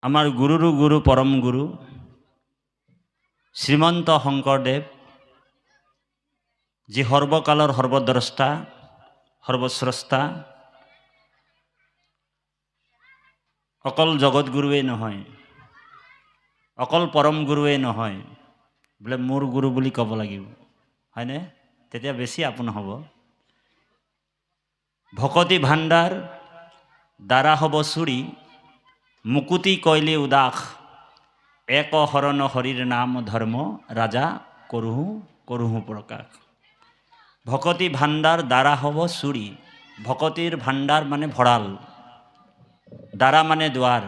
আমাৰ গুৰুৰু গুৰু পৰম গুৰু শ্ৰীমন্ত শংকৰদেৱ যি সৰ্বকালৰ সৰ্বদ্ৰষ্টা সৰ্বস্ৰষ্টা অকল জগতগুৰুৱেই নহয়, অকল পৰম গুৰুৱেই নহয়, বোলে মোৰ গুৰু বুলি ক'ব লাগিব, হয়নে? তেতিয়া বেছি আপোন হ'ব। ভকতি ভাণ্ডাৰ দ্বাৰা হ'ব চুৰি, মুকুতি কইলি উদাস, এক হৰণ হৰিৰ নাম ধৰ্ম ৰাজা কৰোঁ কৰোঁ প্ৰকাশ। ভকতি ভাণ্ডাৰ দ্বাৰা হ'ব চুৰি, ভকতিৰ ভাণ্ডাৰ মানে ভঁৰাল, দ্বাৰা মানে দুৱাৰ,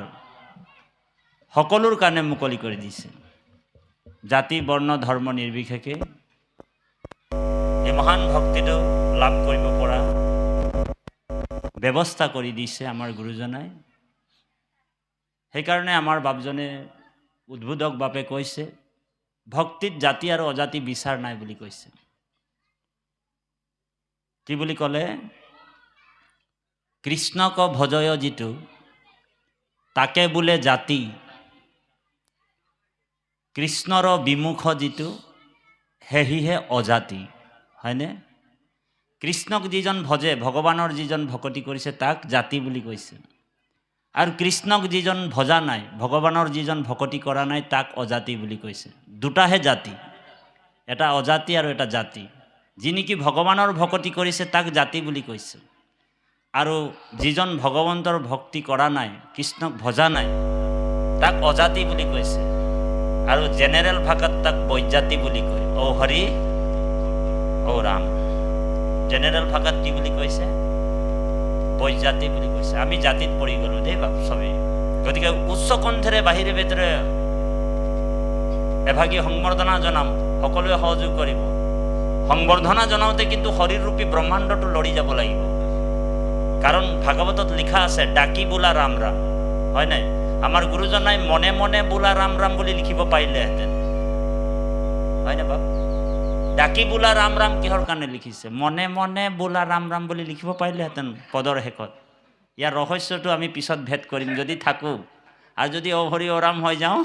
সকলোৰ কাৰণে মুকলি কৰি দিছে। জাতি বৰ্ণ ধৰ্ম নিৰ্বিশেষে এই মহান ভক্তিটো লাভ কৰিব পৰা ব্যৱস্থা কৰি দিছে আমাৰ গুৰুজনাই। সেইকাৰণে আমাৰ বাপজনে উদ্বোধক বাপে কৈছে, ভক্তিত জাতি আৰু অজাতি বিচাৰ নাই বুলি কৈছে। কি বুলি ক'লে? কৃষ্ণক ভজয় যিটো তাকে বোলে জাতি, কৃষ্ণৰ বিমুখ যিটো সেহিহে অজাতি, হয়নে? কৃষ্ণক যিজন ভজে, ভগৱানৰ যিজন ভকতি কৰিছে তাক জাতি বুলি কৈছে, আৰু কৃষ্ণক যিজন ভজা নাই, ভগৱানৰ যিজন ভকতি কৰা নাই তাক অজাতি বুলি কৈছে। দুটাহে জাতি, এটা অজাতি আৰু এটা জাতি। যি নেকি ভগৱানৰ ভকতি কৰিছে তাক জাতি বুলি কৈছে, আৰু যিজন ভগৱন্তৰ ভক্তি কৰা নাই, কৃষ্ণক ভজা নাই, তাক অজাতি বুলি কৈছে। আৰু জেনেৰেল ভাষাত তাক বৈজাতি বুলি কয়। ও হৰি ও ৰাম। জেনেৰেল ভাষাত কি বুলি কৈছে? বৈজাতি বুলি কৈছে। আমি জাতিত পৰি গ'লো দেই বাপ চবেই। গতিকে উচ্চ কণ্ঠেৰে বাহিৰে ভিতৰে এভাগী সংবৰ্ধনা জনাম, সকলোৱে সহযোগ কৰিব। সংবৰ্ধনা জনাওঁতে কিন্তু শৰীৰৰূপী ব্ৰহ্মাণ্ডটো লৰি যাব লাগিব, কাৰণ ভাগৱতত লিখা আছে ডাকি বোলা ৰাম ৰাম, হয় নাই? আমাৰ গুৰুজনাই মনে মনে বোলা ৰাম ৰাম বুলি লিখিব পাৰিলেহেঁতেন, হয় নে বাপ? ডাকি বোলা ৰাম ৰাম কিহৰ কাৰণে লিখিছে? মনে মনে বোলা ৰাম ৰাম বুলি লিখিব পাৰিলেহেঁতেন পদৰ শেষত। ইয়াৰ ৰহস্যটো আমি পিছত ভেদ কৰিম যদি থাকোঁ, আৰু যদি অহৰি অৰাম হৈ যাওঁ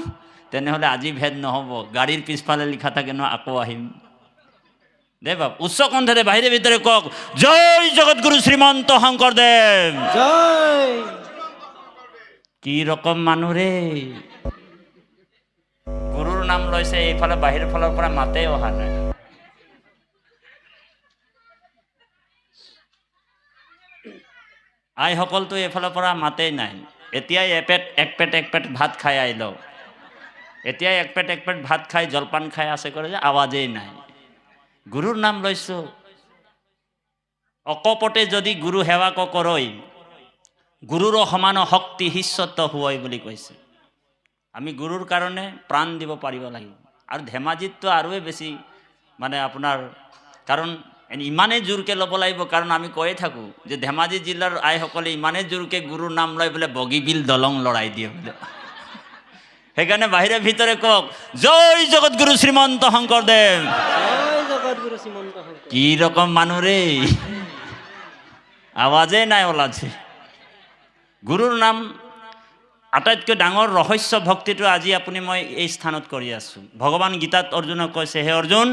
তেনেহ'লে আজি ভেদ নহ'ব, গাড়ীৰ পিছফালে লিখা থাকে ন, আকৌ আহিম দে বাপ। উচ্চ কণ্ঠেৰে বাহিৰে ভিতৰে কওক, জয় জগতগুৰু শ্ৰীমন্ত শংকৰদেৱ জয়। কি ৰকম মানুহ ৰে! গুৰুৰ নাম লৈছে, এইফালে বাহিৰৰ ফালৰ পৰা মাতেই অহা নাই। আইসকলতো এইফালৰ পৰা মাতেই নাই। এতিয়াই এক পেট ভাত খাই আহি লওঁ, এতিয়াই এক পেট ভাত খাই জলপান খাই আছে কৰে যে আৱাজেই নাই। গুৰুৰ নাম লৈছোঁ, অকপটে যদি গুৰু সেৱাক কৰৈ, গুৰুৰ সমান শক্তি শিষ্যত্ব হুৱই বুলি কৈছে। আমি গুৰুৰ কাৰণে প্ৰাণ দিব পাৰিব লাগিব। আৰু ধেমাজিততো আৰুৱে বেছি মানে আপোনাৰ, কাৰণ ইমানেই জোৰকৈ ল'ব লাগিব, কাৰণ আমি কৈয়ে থাকোঁ যে ধেমাজি জিলাৰ আইসকলে ইমানেই জোৰকৈ গুৰুৰ নাম লয় বোলে বগীবিল দলং লৰাই দিয়ে বোলে। সেইকাৰণে বাহিৰে ভিতৰে কওক, জয় জগতগুৰু শ্ৰীমন্ত শংকৰদেৱ। কি ৰকম মানুহ ৰে! আৱাজেই নাই ওলাইছে। গুৰুৰ নাম আটাইতকৈ ডাঙৰ ৰহস্য ভক্তিটো আজি আপুনি মই এই স্থানত কৰি আছোঁ। ভগৱান গীতাত অৰ্জুনক কৈছে, হে অৰ্জুন,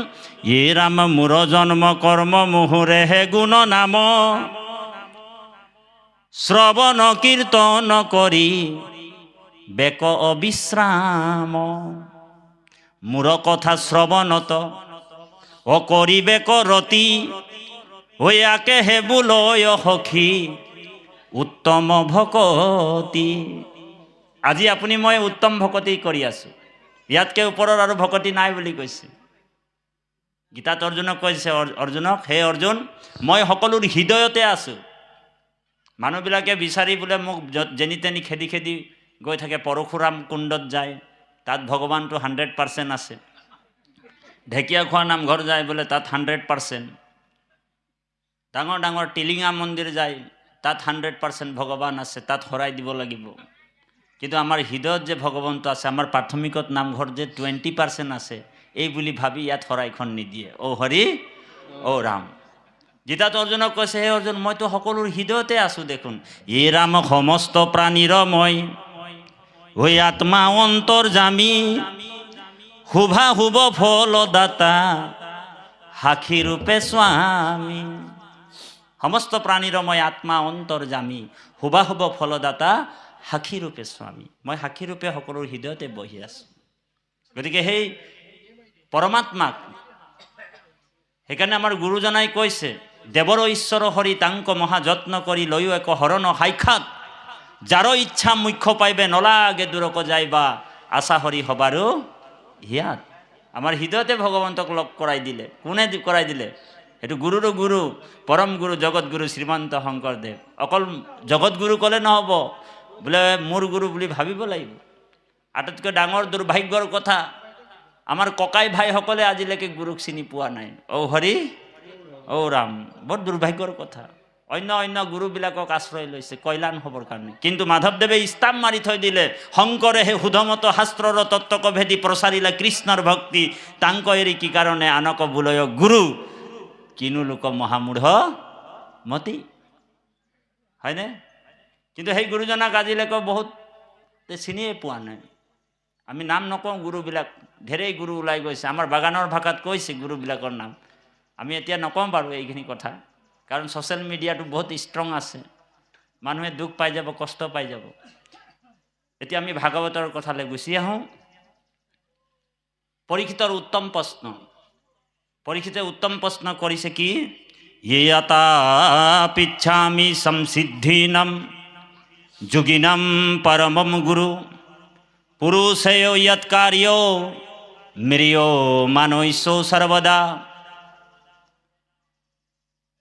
য়ে ৰাম মোৰ জন্ম কৰ্ম মুহুৰে হে গুণ নাম, শ্ৰৱণ কীৰ্তন কৰি বেক অবিশ্ৰাম, মোৰ কথা শ্ৰৱণত অকৰিবে কৰতি, ইয়াকে হে বোলয় সখী উত্তম ভকতি। আজি আপুনি মই উত্তম ভকতি কৰি আছোঁ, ইয়াতকৈ ওপৰৰ আৰু ভকতি নাই বুলি কৈছে। গীতাত অৰ্জুনক কৈছে, অৰ্জুনক, হে অৰ্জুন, মই সকলোৰ হৃদয়তে আছোঁ। মানুহবিলাকে বিচাৰি বোলে মোক যেনি তেনি খেদি খেদি গৈ থাকে। পৰশুৰাম কুণ্ডত যায়, তাত ভগৱানটো 100% আছে। ঢেকীয়াখোৱা নামঘৰ যায় বোলে, তাত 100%। ডাঙৰ ডাঙৰ টিলিঙা মন্দিৰ যায়, তাত 100% ভগৱান আছে, তাত শৰাই দিব লাগিব। কিন্তু আমাৰ হৃদয়ত যে ভগৱন্ত আছে, আমাৰ প্ৰাথমিকত নামঘৰ যে 20% আছে, এই বুলি ভাবি ইয়াত শৰাইখন নিদিয়ে। অ হৰি অ ৰাম। গীতাত অৰ্জুনক কৈছে, হে অৰ্জুন, মইতো সকলোৰ হৃদয়তে আছোঁ দেখোন। য়ে ৰাম সমস্ত প্ৰাণীৰ মই, ওই আত্মা অন্তৰ্যামী হুভা হুব ফলদাতা সাক্ষী ৰূপে স্বামী। সমস্ত প্ৰাণীৰ মই আত্মা অন্তৰ্যামী হুবা হুব ফলদাতা সাক্ষী ৰূপে স্বামী। মই সাক্ষী ৰূপে সকলোৰ হৃদয়তে বহি আছোঁ। গতিকে সেই পৰমাত্মাক সেইকাৰণে আমাৰ গুৰুজনাই কৈছে, দেৱৰ ঈশ্বৰ হৰি তাংক মহাযত্ন কৰি লৈও এক হৰণ সাক্ষাৎ, যাৰ ইচ্ছা মুখ্য পাইবে নলাগে দূৰক যাইবা আশা হৰি হবাৰো হিয়াত। আমাৰ হৃদয়তে ভগৱন্তক লগ কৰাই দিলে। কোনে কৰাই দিলে? সেইটো গুৰুৰো গুৰু, পৰম গুৰু জগতগুৰু শ্ৰীমন্ত শংকৰদেৱ। অকল জগতগুৰু ক'লে নহ'ব, বোলে মোৰ গুৰু বুলি ভাবিব লাগিব। আটাইতকৈ ডাঙৰ দুৰ্ভাগ্যৰ কথা, আমাৰ ককাই ভাইসকলে আজিলৈকে গুৰুক চিনি পোৱা নাই। ঔ হৰি ঔ ৰাম, বৰ দুৰ্ভাগ্যৰ কথা। অন্য অন্য গুৰুবিলাকক আশ্ৰয় লৈছে কল্যাণ হ'বৰ কাৰণে, কিন্তু মাধৱদেৱে ষ্টাম্প মাৰি থৈ দিলে, শংকৰেহে শুদ্ধমত শাস্ত্ৰৰ তত্ত্বক ভেদি প্ৰচাৰিলে কৃষ্ণৰ ভক্তি, তাংক এৰি কি কাৰণে আনক বোলয় গুৰু, কিনো লোক মহামূঢ় মতি। হয়নে? কিন্তু সেই গুৰুজনাক আজিলৈকে বহুত চিনিয়ে পোৱা নাই। আমি নাম নকওঁ গুৰুবিলাক, ঢেৰেই গুৰু ওলাই গৈছে। আমাৰ বাগানৰ ভাষাত কৈছে গুৰুবিলাকৰ নাম। আমি এতিয়া নকওঁ বাৰু এইখিনি কথা, কাৰণ ছ'চিয়েল মিডিয়াটো বহুত ষ্ট্ৰং আছে, মানুহে দুখ পাই যাব, কষ্ট পাই যাব। এতিয়া আমি ভাগৱতৰ কথালৈ গুচি আহোঁ। পৰীক্ষিতৰ উত্তম প্ৰশ্ন, পৰীক্ষিতে উত্তম প্ৰশ্ন কৰিছে কি? ইয়তা পিচ্ছামি সংসিদ্ধিনাম যোগিনাম পৰমম গুৰু পুৰুষেয় ইয়ৎকাৰ্য মৃয় মানৈছ সৰ্বদা।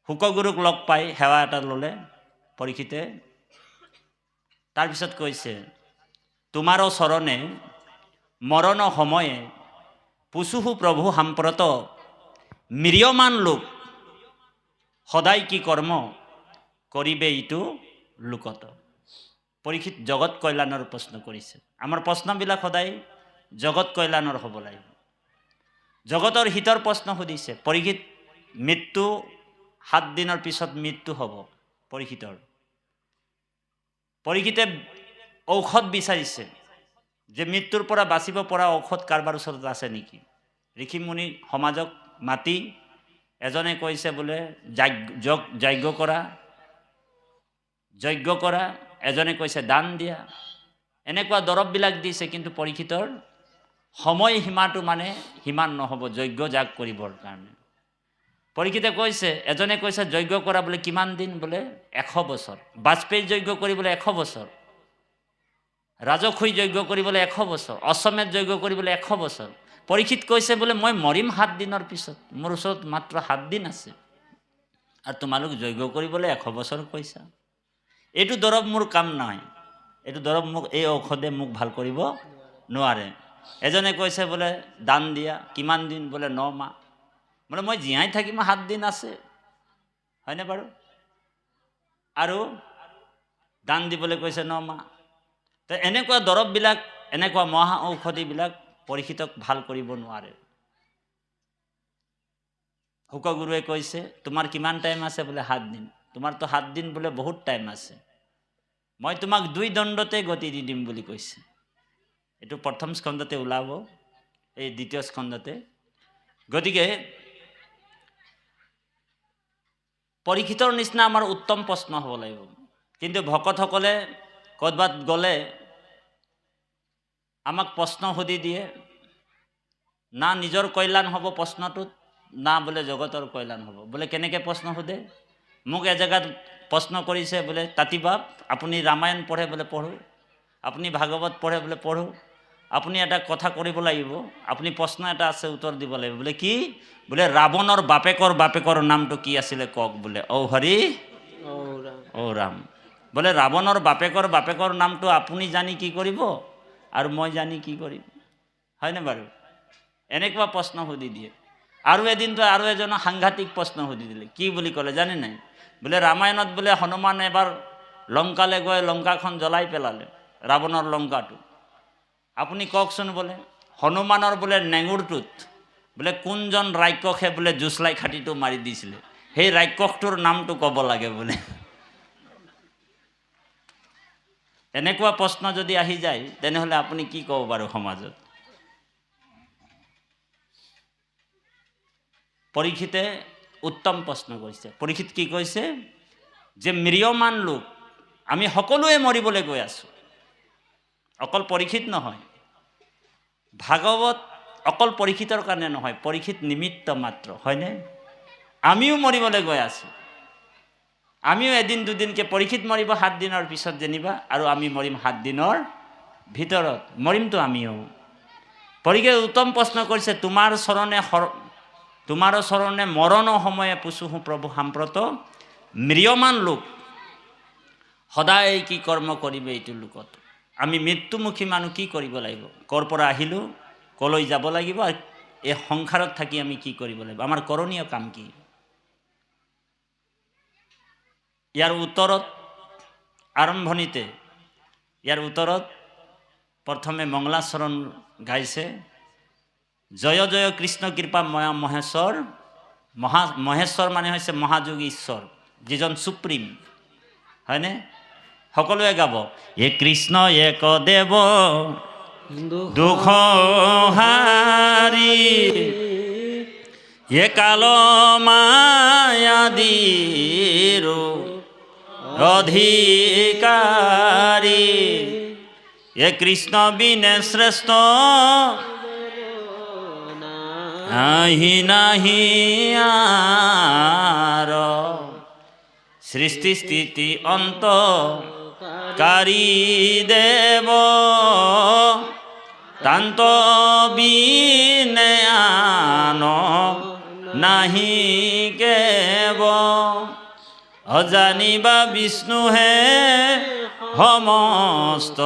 শুকগুৰুক লগ পাই সেৱা এটা ল'লে পৰীক্ষিতে। তাৰপিছত কৈছে, তোমাৰ চৰণে মৰণ সময়ে পুছুহু প্ৰভু সাম্প্ৰত মিৰিয়মান লোক সদায় কি কৰ্ম কৰিবে ইটো লোকত। পৰীক্ষিত জগত কল্যাণৰ প্ৰশ্ন কৰিছে। আমাৰ প্ৰশ্নবিলাক সদায় জগত কল্যাণৰ হ'ব লাগিব, জগতৰ হিতৰ প্ৰশ্ন সুধিছে। পৰীক্ষিত মৃত্যু 7 দিনৰ পিছত মৃত্যু হ'ব পৰীক্ষিতৰ। পৰীক্ষিতে ঔষধ বিচাৰিছে যে মৃত্যুৰ পৰা বাচিব পৰা ঔষধ কাৰোবাৰ ওচৰত আছে নেকি। ঋষিমুনি সমাজক মাতি এজনে কৈছে বোলে যজ্ঞ কৰা, এজনে কৈছে দান দিয়া, এনেকুৱা দৰৱবিলাক দিছে। কিন্তু পৰীক্ষিতৰ সময় সীমাটো মানে সিমান নহ'ব যজ্ঞ যাগ কৰিবৰ কাৰণে। পৰীক্ষিতে কৈছে, এজনে কৈছে যজ্ঞ কৰা বোলে কিমান দিন, বোলে 100 বছৰ। বাজপেয়ী যজ্ঞ কৰিবলৈ 100 বছৰ, ৰাজখুই যজ্ঞ কৰিবলৈ 100 বছৰ, অশ্বমেধ যজ্ঞ কৰিবলৈ 100 বছৰ। পৰীক্ষিত কৈছে বোলে মই মৰিম 7 দিনৰ পিছত, মোৰ ওচৰত মাত্ৰ 7 দিন আছে, আৰু তোমালোক যজ্ঞ কৰিবলৈ 100 বছৰ কৈছা। এইটো দৰৱ মোৰ কাম নহয়, এইটো দৰৱ মোক, এই ঔষধে মোক ভাল কৰিব নোৱাৰে। এজনে কৈছে বোলে দান দিয়া, কিমান দিন, বোলে 9 মাহ। বোলে মই জীয়াই থাকিম 7 দিন আছে, হয়নে বাৰু? আৰু দান দিবলৈ কৈছে 9 মাহ। তো এনেকুৱা দৰৱবিলাক, এনেকুৱা মহা ঔষধিবিলাক পৰীক্ষিতক ভাল কৰিব নোৱাৰে। শুকগুৰুৱে কৈছে তোমাৰ কিমান টাইম আছে, বোলে 7 দিন। তোমাৰতো 7 দিন বোলে বহুত টাইম আছে, মই তোমাক 2 দণ্ডতে গতি দি দিম বুলি কৈছে। এইটো প্ৰথম স্কন্ধতে ওলাব, এই দ্বিতীয় স্কন্ধতে। গতিকে পৰীক্ষিতৰ নিচিনা আমাৰ উত্তম প্ৰশ্ন হ'ব লাগিব। কিন্তু ভকতসকলে ক'ৰবাত গ'লে আমাক প্ৰশ্ন সুধি দিয়ে, না নিজৰ কল্যাণ হ'ব প্ৰশ্নটোত, না বোলে জগতৰ কল্যাণ হ'ব। বোলে কেনেকৈ প্ৰশ্ন সোধে? মোক এজেগাত প্ৰশ্ন কৰিছে বোলে, তাঁতিবাপ আপুনি ৰামায়ণ পঢ়ে বোলে, পঢ়োঁ। আপুনি ভাগৱত পঢ়ে বোলে, পঢ়োঁ। আপুনি এটা কথা কৰিব লাগিব, আপুনি প্ৰশ্ন এটা আছে উত্তৰ দিব লাগিব। বোলে কি? বোলে ৰাৱণৰ বাপেকৰ নামটো কি আছিলে কওক বোলে। ঔ হৰি ঔ ৰাম। বোলে ৰাৱণৰ বাপেকৰ নামটো আপুনি জানি কি কৰিব, আৰু মই জানি কি কৰিম? হয়নে বাৰু? এনেকুৱা প্ৰশ্ন সুধি দিয়ে। আৰু এদিনতো আৰু এজনৰ সাংঘাতিক প্ৰশ্ন সুধি দিলে। কি বুলি ক'লে জানে নাই? বোলে ৰামায়ণত বোলে হনুমান এবাৰ লংকালৈ গৈ লংকাখন জ্বলাই পেলালে, ৰাৱণৰ লংকাটো। আপুনি কওকচোন বোলে, হনুমানৰ বোলে নেঙুৰটোত বোলে কোনজন ৰাক্ষসে বোলে জোচলাই খাটিটো মাৰি দিছিলে, সেই ৰাক্ষসটোৰ নামটো ক'ব লাগে বোলে। এনেকুৱা প্ৰশ্ন যদি আহি যায় তেনেহ'লে আপুনি কি ক'ব বাৰু সমাজত? পৰীক্ষিতে উত্তম প্ৰশ্ন কৰিছে। পৰীক্ষিত কি কৈছে? যে ম্ৰিয়মান লোক আমি সকলোৱে মৰিবলৈ গৈ আছোঁ। অকল পৰীক্ষিত নহয়, ভাগৱত অকল পৰীক্ষিতৰ কাৰণে নহয়, পৰীক্ষিত নিমিত্ত মাত্ৰ, হয়নে? আমিও মৰিবলৈ গৈ আছোঁ। আমিও এদিন দুদিনকৈ পৰীক্ষিত মৰিব 7 দিনৰ পিছত যেনিবা, আৰু আমি মৰিম 7 দিনৰ ভিতৰত, মৰিমতো আমিও। পৰীক্ষিতে উত্তম প্ৰশ্ন কৰিছে, তোমাৰ চৰণে মৰণ সময়ে পুছুহু প্ৰভু সাম্প্ৰত ম্ৰিয়মান লোক সদায় কি কৰ্ম কৰিবে এইটো লোকত। আমি মৃত্যুমুখী মানুহ কি কৰিব লাগিব? ক'ৰ পৰা আহিলোঁ, ক'লৈ যাব লাগিব, এই সংসাৰত থাকি আমি কি কৰিব লাগিব, আমাৰ কৰণীয় কাম কি? ইয়াৰ উত্তৰত আৰম্ভণিতে, ইয়াৰ উত্তৰত প্ৰথমে মংগলাচৰণ গাইছে, জয় জয় কৃষ্ণ কৃপা ময়া মহেশ্বৰ। মহেশ্বৰ মানে হৈছে মহাযোগী ঈশ্বৰ, যিজন সুপ্ৰিম, হয়নে? সকলোৱে গাব, এ কৃষ্ণ এক দেৱ দুখ হাৰি, এ কাল মায়াদিৰ অধিকাৰী, এ কৃষ্ণ বিনে শ্ৰেষ্ঠ নাহি নাহি আর, সৃষ্টি স্থিতি অন্ত কারি দেব, তান্ত বিনে আন নাহি কেব, অজানিবা বিষ্ণু হে সমস্ত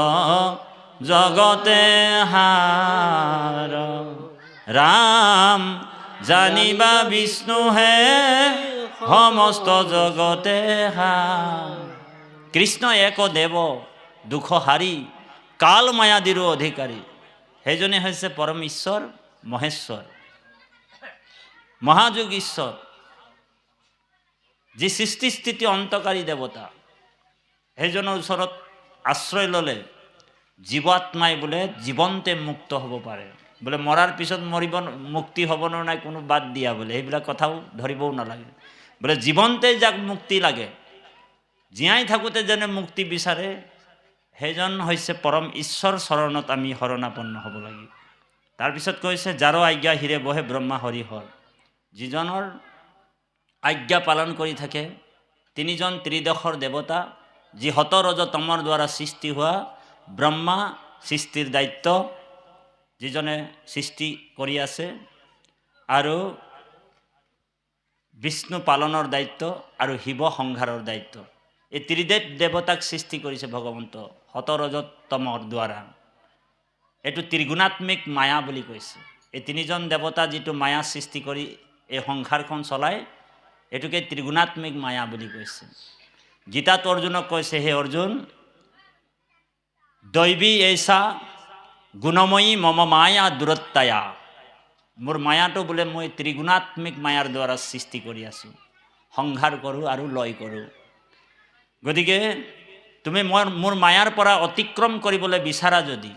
জগতে হার, রাম জানিবা বিষ্ণু হে সমস্ত জগতে হার। কৃষ্ণ এক দেৱ দুখ হাৰি, কাল মায়াদিৰো অধিকাৰী, সেইজনে হৈছে পৰম ঈশ্বৰ মহেশ্বৰ, মহাযোগ ঈশ্বৰ, যি সৃষ্টি স্থিতি অন্তকাৰী দেৱতা। সেইজনৰ ওচৰত আশ্ৰয় ল'লে জীৱাত্মাই বোলে জীৱন্তে মুক্ত হ'ব পাৰে। বোলে মৰাৰ পিছত মুক্তি হ'ব নে নাই কোনো বাদ দিয়া, বোলে সেইবিলাক কথাও ধৰিবও নালাগে। বোলে জীৱন্তে যাক মুক্তি লাগে, জীয়াই থাকোঁতে যেনে মুক্তি বিচাৰে, সেইজন হৈছে পৰম ঈশ্বৰ চৰণত আমি শৰণাপন্ন হ'ব লাগিব। তাৰপিছত কৈছে, যাৰ আজ্ঞা হিৰে বহে ব্ৰহ্মা হৰি হৰ, যিজনৰ আজ্ঞা পালন কৰি থাকে, তিনিজন ত্ৰিদশৰ দেৱতা, যি হত ৰজ তমৰ দ্বাৰা সৃষ্টি হোৱা ব্ৰহ্মা, সৃষ্টিৰ দায়িত্ব যিজনে সৃষ্টি কৰি আছে, আৰু বিষ্ণু পালনৰ দায়িত্ব, আৰু শিৱ সংহাৰৰ দায়িত্ব। এই ত্ৰিদেৱ দেৱতাক সৃষ্টি কৰিছে ভগৱন্ত হত ৰজ তমৰ দ্বাৰা। এইটো ত্ৰিগুণাত্মিক মায়া বুলি কৈছে। এই তিনিজন দেৱতা যিটো মায়া সৃষ্টি কৰি এই সংসাৰখন চলায়, এইটোকে ত্ৰিগুণাত্মিক মায়া বুলি কৈছে। গীতাত অৰ্জুনক কৈছে, হে অৰ্জুন, দৈৱী এইচা গুণময়ী মম মায়া দূৰত্বায়া, মোৰ মায়াটো বোলে মই ত্ৰিগুণাত্মিক মায়াৰ দ্বাৰা সৃষ্টি কৰি আছোঁ, সংহাৰ কৰোঁ আৰু লয় কৰোঁ। গতিকে তুমি মোৰ মায়াৰ পৰা অতিক্ৰম কৰিবলৈ বিচাৰা যদি,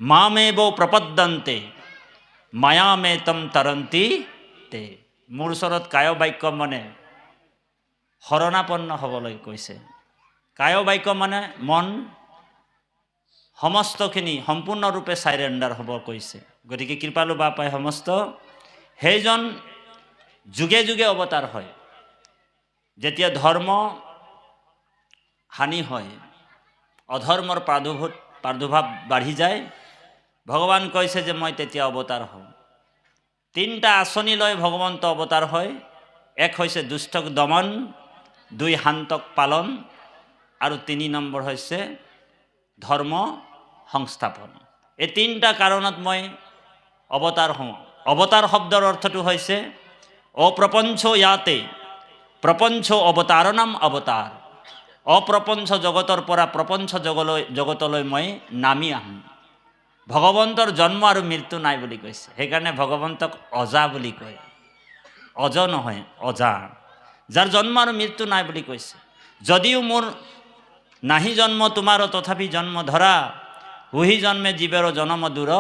মামেব প্ৰপদ্যন্তে মায়ামে তম তৰন্তি তে, মোৰ ওচৰত কায় বাক্য মানে শৰণাপন্ন হ'বলৈ কৈছে। কায় বাক্য মানে মন সমস্তখিনি সম্পূৰ্ণৰূপে চাইৰেণ্ডাৰ হ'ব কৈছে। গতিকে কৃপালু বাপাই সমস্ত, সেইজন যুগে যুগে অৱতাৰ হয়। যেতিয়া ধৰ্ম হানি হয়, অধৰ্মৰ প্ৰাদুৰ্ভাৱ বাঢ়ি যায়, ভগৱান কৈছে যে মই তেতিয়া অৱতাৰ হওঁ। 3টা আঁচনি লৈ ভগৱন্ত অৱতাৰ হয়। এক হৈছে দুষ্টক দমন, 2 শান্তক পালন, আৰু 3 নম্বৰ হৈছে ধৰ্ম সংস্থাপন। এই 3টা কাৰণত মই অৱতাৰ হওঁ। অৱতাৰ শব্দৰ অৰ্থটো হৈছে অপ্ৰপঞ্চ ইয়াতে, প্ৰপঞ্চ অৱতাৰ নাম অৱতাৰ। অপ্ৰপঞ্চ জগতৰ পৰা প্ৰপঞ্চ জগতলৈ মই নামি আহোঁ। ভগৱন্তৰ জন্ম আৰু মৃত্যু নাই বুলি কৈছে, সেইকাৰণে ভগৱন্তক অজা বুলি কয়। অজ নহয়, অজা, যাৰ জন্ম আৰু মৃত্যু নাই বুলি কৈছে। যদিও মোৰ নাহি জন্ম তোমাৰো তথাপি জন্ম ধৰা, ওহি জন্মে জীৱৰ জনম দূৰ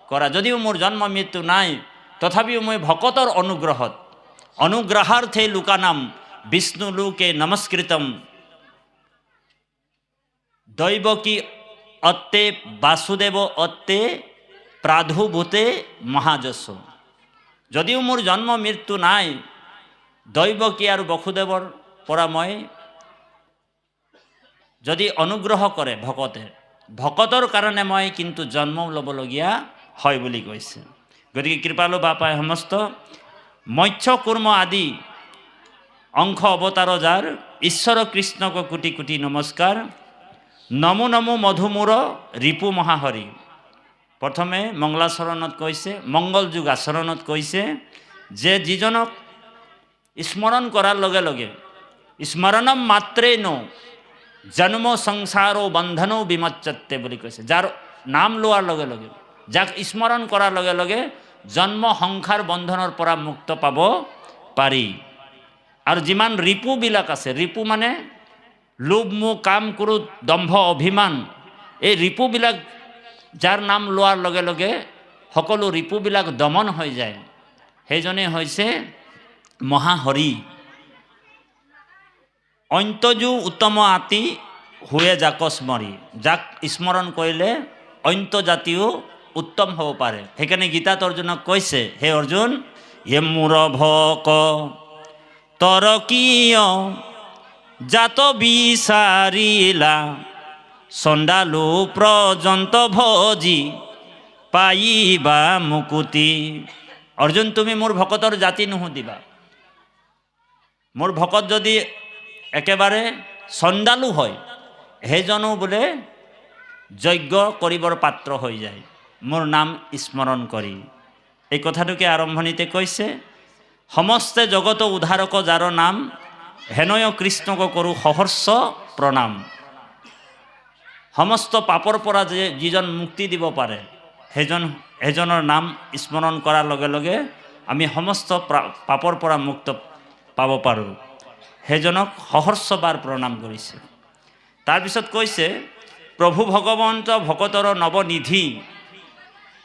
কৰা। যদিও মোৰ জন্ম মৃত্যু নাই, তথাপিও মই ভকতৰ অনুগ্ৰহাৰ্থে লোকানাম বিষ্ণু লোকে নমস্কৃতম দৈবকী অত্তে বাসুদেৱ অত্তে প্ৰাদুৰ্ভূতে মহাযশ। যদিও মোৰ জন্ম মৃত্যু নাই, দৈবকী আৰু বসুদেৱৰ পৰা মই যদি অনুগ্ৰহ কৰে ভকতৰ কাৰণে মই কিন্তু জন্ম ল'বলগীয়া হয় বুলি কৈছে। গতিকে কৃপালু বাপাই সমস্ত মৎস্য কুৰ্ম আদি অংশ অৱতাৰ যাৰ, ঈশ্বৰ কৃষ্ণক কোটি কোটি নমস্কাৰ। নমো নমো মধুমূৰ ৰিপু মহাহৰি। প্ৰথমে মংগলাচৰণত কৈছে, মংগল যুগ আচৰণত কৈছে যে যিজনক স্মৰণ কৰাৰ লগে লগে স্মৰণম মাত্ৰেন জন্ম সংসাৰো বন্ধনো বিমচ্ছতে বুলি কৈছে। যাৰ নাম লোৱাৰ লগে লগে, যাক স্মৰণ কৰাৰ লগে লগে জন্ম সংসাৰ বন্ধনৰ পৰা মুক্ত পাব পাৰি। আৰু যিমান ৰিপুবিলাক আছে, ৰিপু মানে লোভ মোহ কাম ক্ৰোধ দম্ভ অভিমান, এই ৰিপুবিলাক যাৰ নাম লোৱাৰ লগে লগে সকলো ৰিপুবিলাক দমন হৈ যায়, সেইজনে হৈছে মহাহৰি। অন্ত্যজু উত্তম আতি হুৱে যাক স্মৰি, যাক স্মৰণ কৰিলে অন্ত জাতিও উত্তম হ'ব পাৰে। সেইকাৰণে গীতাত অৰ্জুনক কৈছে, হে অৰ্জুন, হে মূৰ ভক তৰকীয় জাত বিচাৰিলা চণ্ডালু প্ৰজন্ত ভজি পাইবা মুকুতি। অৰ্জুন, তুমি মোৰ ভকতৰ জাতি নুসুধিবা। মোৰ ভকত যদি একেবাৰে চণ্ডালু হয়, সেইজনো বোলে যজ্ঞ কৰিবৰ পাত্ৰ হৈ যায় মোৰ নাম স্মৰণ কৰি। এই কথাটোকে আৰম্ভণিতে কৈছে, সমস্তে জগত উদ্ধাৰক যাৰ নাম, হেনয় কৃষ্ণক কৰোঁ সহস্ৰ প্ৰণাম। সমস্ত পাপৰ পৰা যিজন মুক্তি দিব পাৰে, সেইজনৰ নাম স্মৰণ কৰাৰ লগে লগে আমি সমস্ত পাপৰ পৰা মুক্ত পাব পাৰোঁ। সেইজনক সহস্ৰবাৰ প্ৰণাম কৰিছে। তাৰপিছত কৈছে, প্ৰভু ভগৱন্ত ভকতৰ নৱনিধি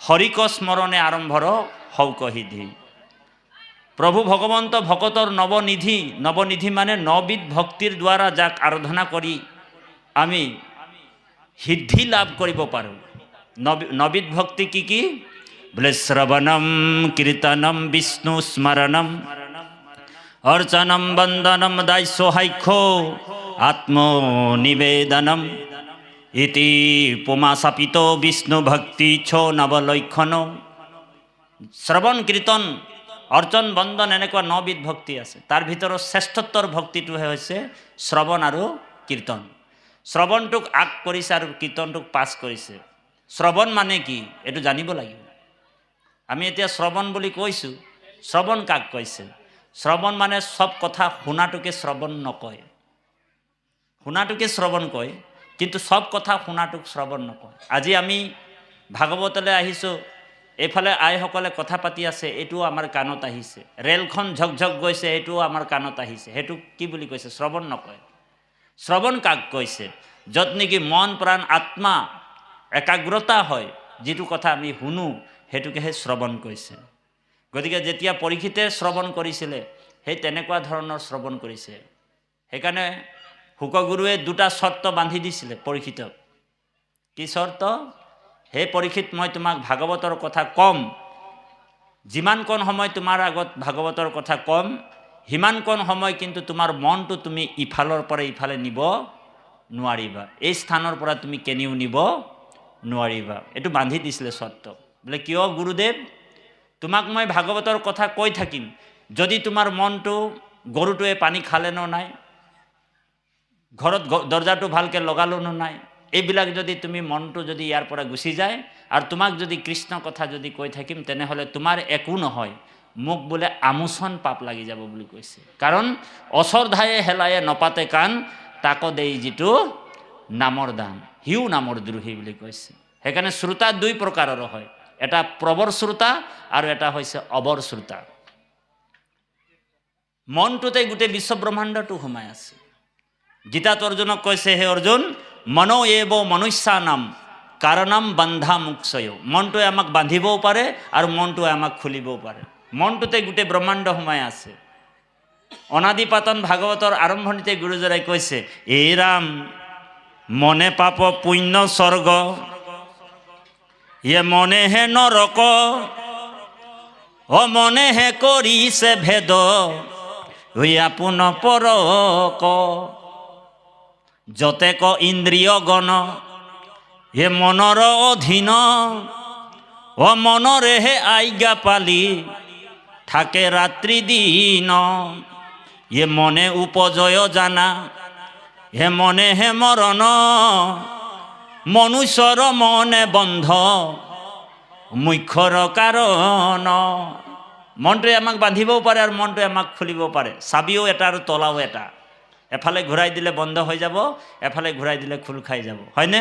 হৰিক স্মৰণে আৰম্ভৰ হৌক সিদ্ধি। প্ৰভু ভগৱন্ত ভকতৰ নৱনিধি, নৱনিধি মানে নবিধ ভক্তিৰ দ্বাৰা যাক আৰাধনা কৰি আমি সিদ্ধি লাভ কৰিব পাৰোঁ। নবিধ ভক্তি কি কি? বোলে শ্ৰৱণম কীৰ্তনম বিষ্ণু স্মৰণম অৰ্চনম বন্দনম দাস্যহাখ্য আত্মনিবেদনম ইতি পুমাচাপিত বিষ্ণু ভক্তি ছ নৱলক্ষণ। শ্ৰৱণ কীৰ্তন অৰ্চন বন্দন এনেকুৱা নবিধ ভক্তি আছে। তাৰ ভিতৰত শ্ৰেষ্ঠত্বৰ ভক্তিটোহে হৈছে শ্ৰৱণ আৰু কীৰ্তন। শ্ৰৱণটোক আগ কৰিছে আৰু কীৰ্তনটোক পাছ কৰিছে। শ্ৰৱণ মানে কি এইটো জানিব লাগিব। আমি এতিয়া শ্ৰৱণ বুলি কৈছোঁ, শ্ৰৱণ কাক কৈছে? শ্ৰৱণ মানে চব কথা শুনাটোকে শ্ৰৱণ নকয়। শুনাটোকে শ্ৰৱণ কয়, কিন্তু চব কথা শুনাটোক শ্ৰৱণ নকয়। আজি আমি ভাগৱতলৈ আহিছোঁ, এইফালে আইসকলে কথা পাতি আছে, এইটোও আমাৰ কাণত আহিছে। ৰেলখন ঝকঝক গৈছে, এইটোও আমাৰ কাণত আহিছে। সেইটো কি বুলি কৈছে? শ্ৰৱণ নকয়। শ্ৰৱণ কাক কৈছে? য'ত নেকি মন প্ৰাণ আত্মা একাগ্ৰতা হয়, যিটো কথা আমি শুনো সেইটোকেহে শ্ৰৱণ কৈছে। গতিকে যেতিয়া পৰীক্ষিতে শ্ৰৱণ কৰিছিলে, সেই তেনেকুৱা ধৰণৰ শ্ৰৱণ কৰিছে। সেইকাৰণে শুকগুৰুৱে দুটা চৰ্ত বান্ধি দিছিলে পৰীক্ষিতক। কি চৰ্ত? হে পৰীক্ষিত, মই তোমাক ভাগৱতৰ কথা কম, যিমানকণ সময় তোমাৰ আগত ভাগৱতৰ কথা কম, সিমানকণ সময় কিন্তু তোমাৰ মনটো তুমি ইফালৰ পৰা ইফালে নিব নোৱাৰিবা। এই স্থানৰ পৰা তুমি কেনিও নিব নোৱাৰিবা। এইটো বান্ধি দিছিলে চৰ্ত। বোলে কিয় গুৰুদেৱ? তোমাক মই ভাগৱতৰ কথা কৈ থাকিম, যদি তোমাৰ মনটো গৰুটোৱে পানী খালে ন নাই, ঘৰত দৰ্জাটো ভালকৈ লগালো ন নাই, এইবিলাক যদি তুমি মনটো যদি ইয়াৰ পৰা গুচি যায় আৰু তোমাক যদি কৃষ্ণ কথা যদি কৈ থাকিম, তেনেহ'লে তোমাৰ একো নহয়, মোক বোলে আমোচন পাপ লাগি যাব বুলি কৈছে। কাৰণ অশ্ৰদ্ধায়ে হেলায়ে নপাতে কাণ, তাক দেই যিটো নামৰ দান, সিও নামৰ দ্ৰোহী বুলি কৈছে। সেইকাৰণে শ্ৰোতা দুই প্ৰকাৰৰ হয়, এটা প্ৰবৰ শ্ৰোতা আৰু এটা হৈছে অবৰ শ্ৰোতা। মনটোতে গোটেই বিশ্ব ব্ৰহ্মাণ্ডটো সোমাই আছে। গীতাত অৰ্জুনক কৈছে, হে অৰ্জুন, মনো এব মনুষ্যা নাম কাৰণম বন্ধা মুক্ষয়। মনটোৱে আমাক বান্ধিবও পাৰে আৰু মনটোৱে আমাক খুলিবও পাৰে। মনটোতে গোটেই ব্ৰহ্মাণ্ড সোমাই আছে। অনাদিপাতন ভাগৱতৰ আৰম্ভণিতে গুৰুজনাই কৈছে, এই ৰাম মনে পাপ পুণ্য স্বৰ্গ, ইয়ে মনেহে নৰক, মনেহে কৰিছে ভেদ, আপোন পৰক। যতেক ইন্দ্ৰিয় গণ, হে মনৰ অধীন, মনৰেহে আজ্ঞা পালি, থাকে ৰাত্ৰি দিন। ইয়ে মনে উপজয় জানা, হে মনে হে মৰণ, মনুষ্যৰ মনে বন্ধ, মুখ্যৰ কাৰণ। মনটোৱে আমাক বান্ধিবও পাৰে আৰু মনটোৱে আমাক খুলিব পাৰে। চাবিও এটা আৰু তলাও এটা। এফালে ঘূৰাই দিলে বন্ধ হৈ যাব, এফালে ঘূৰাই দিলে খোল খাই যাব, হয়নে?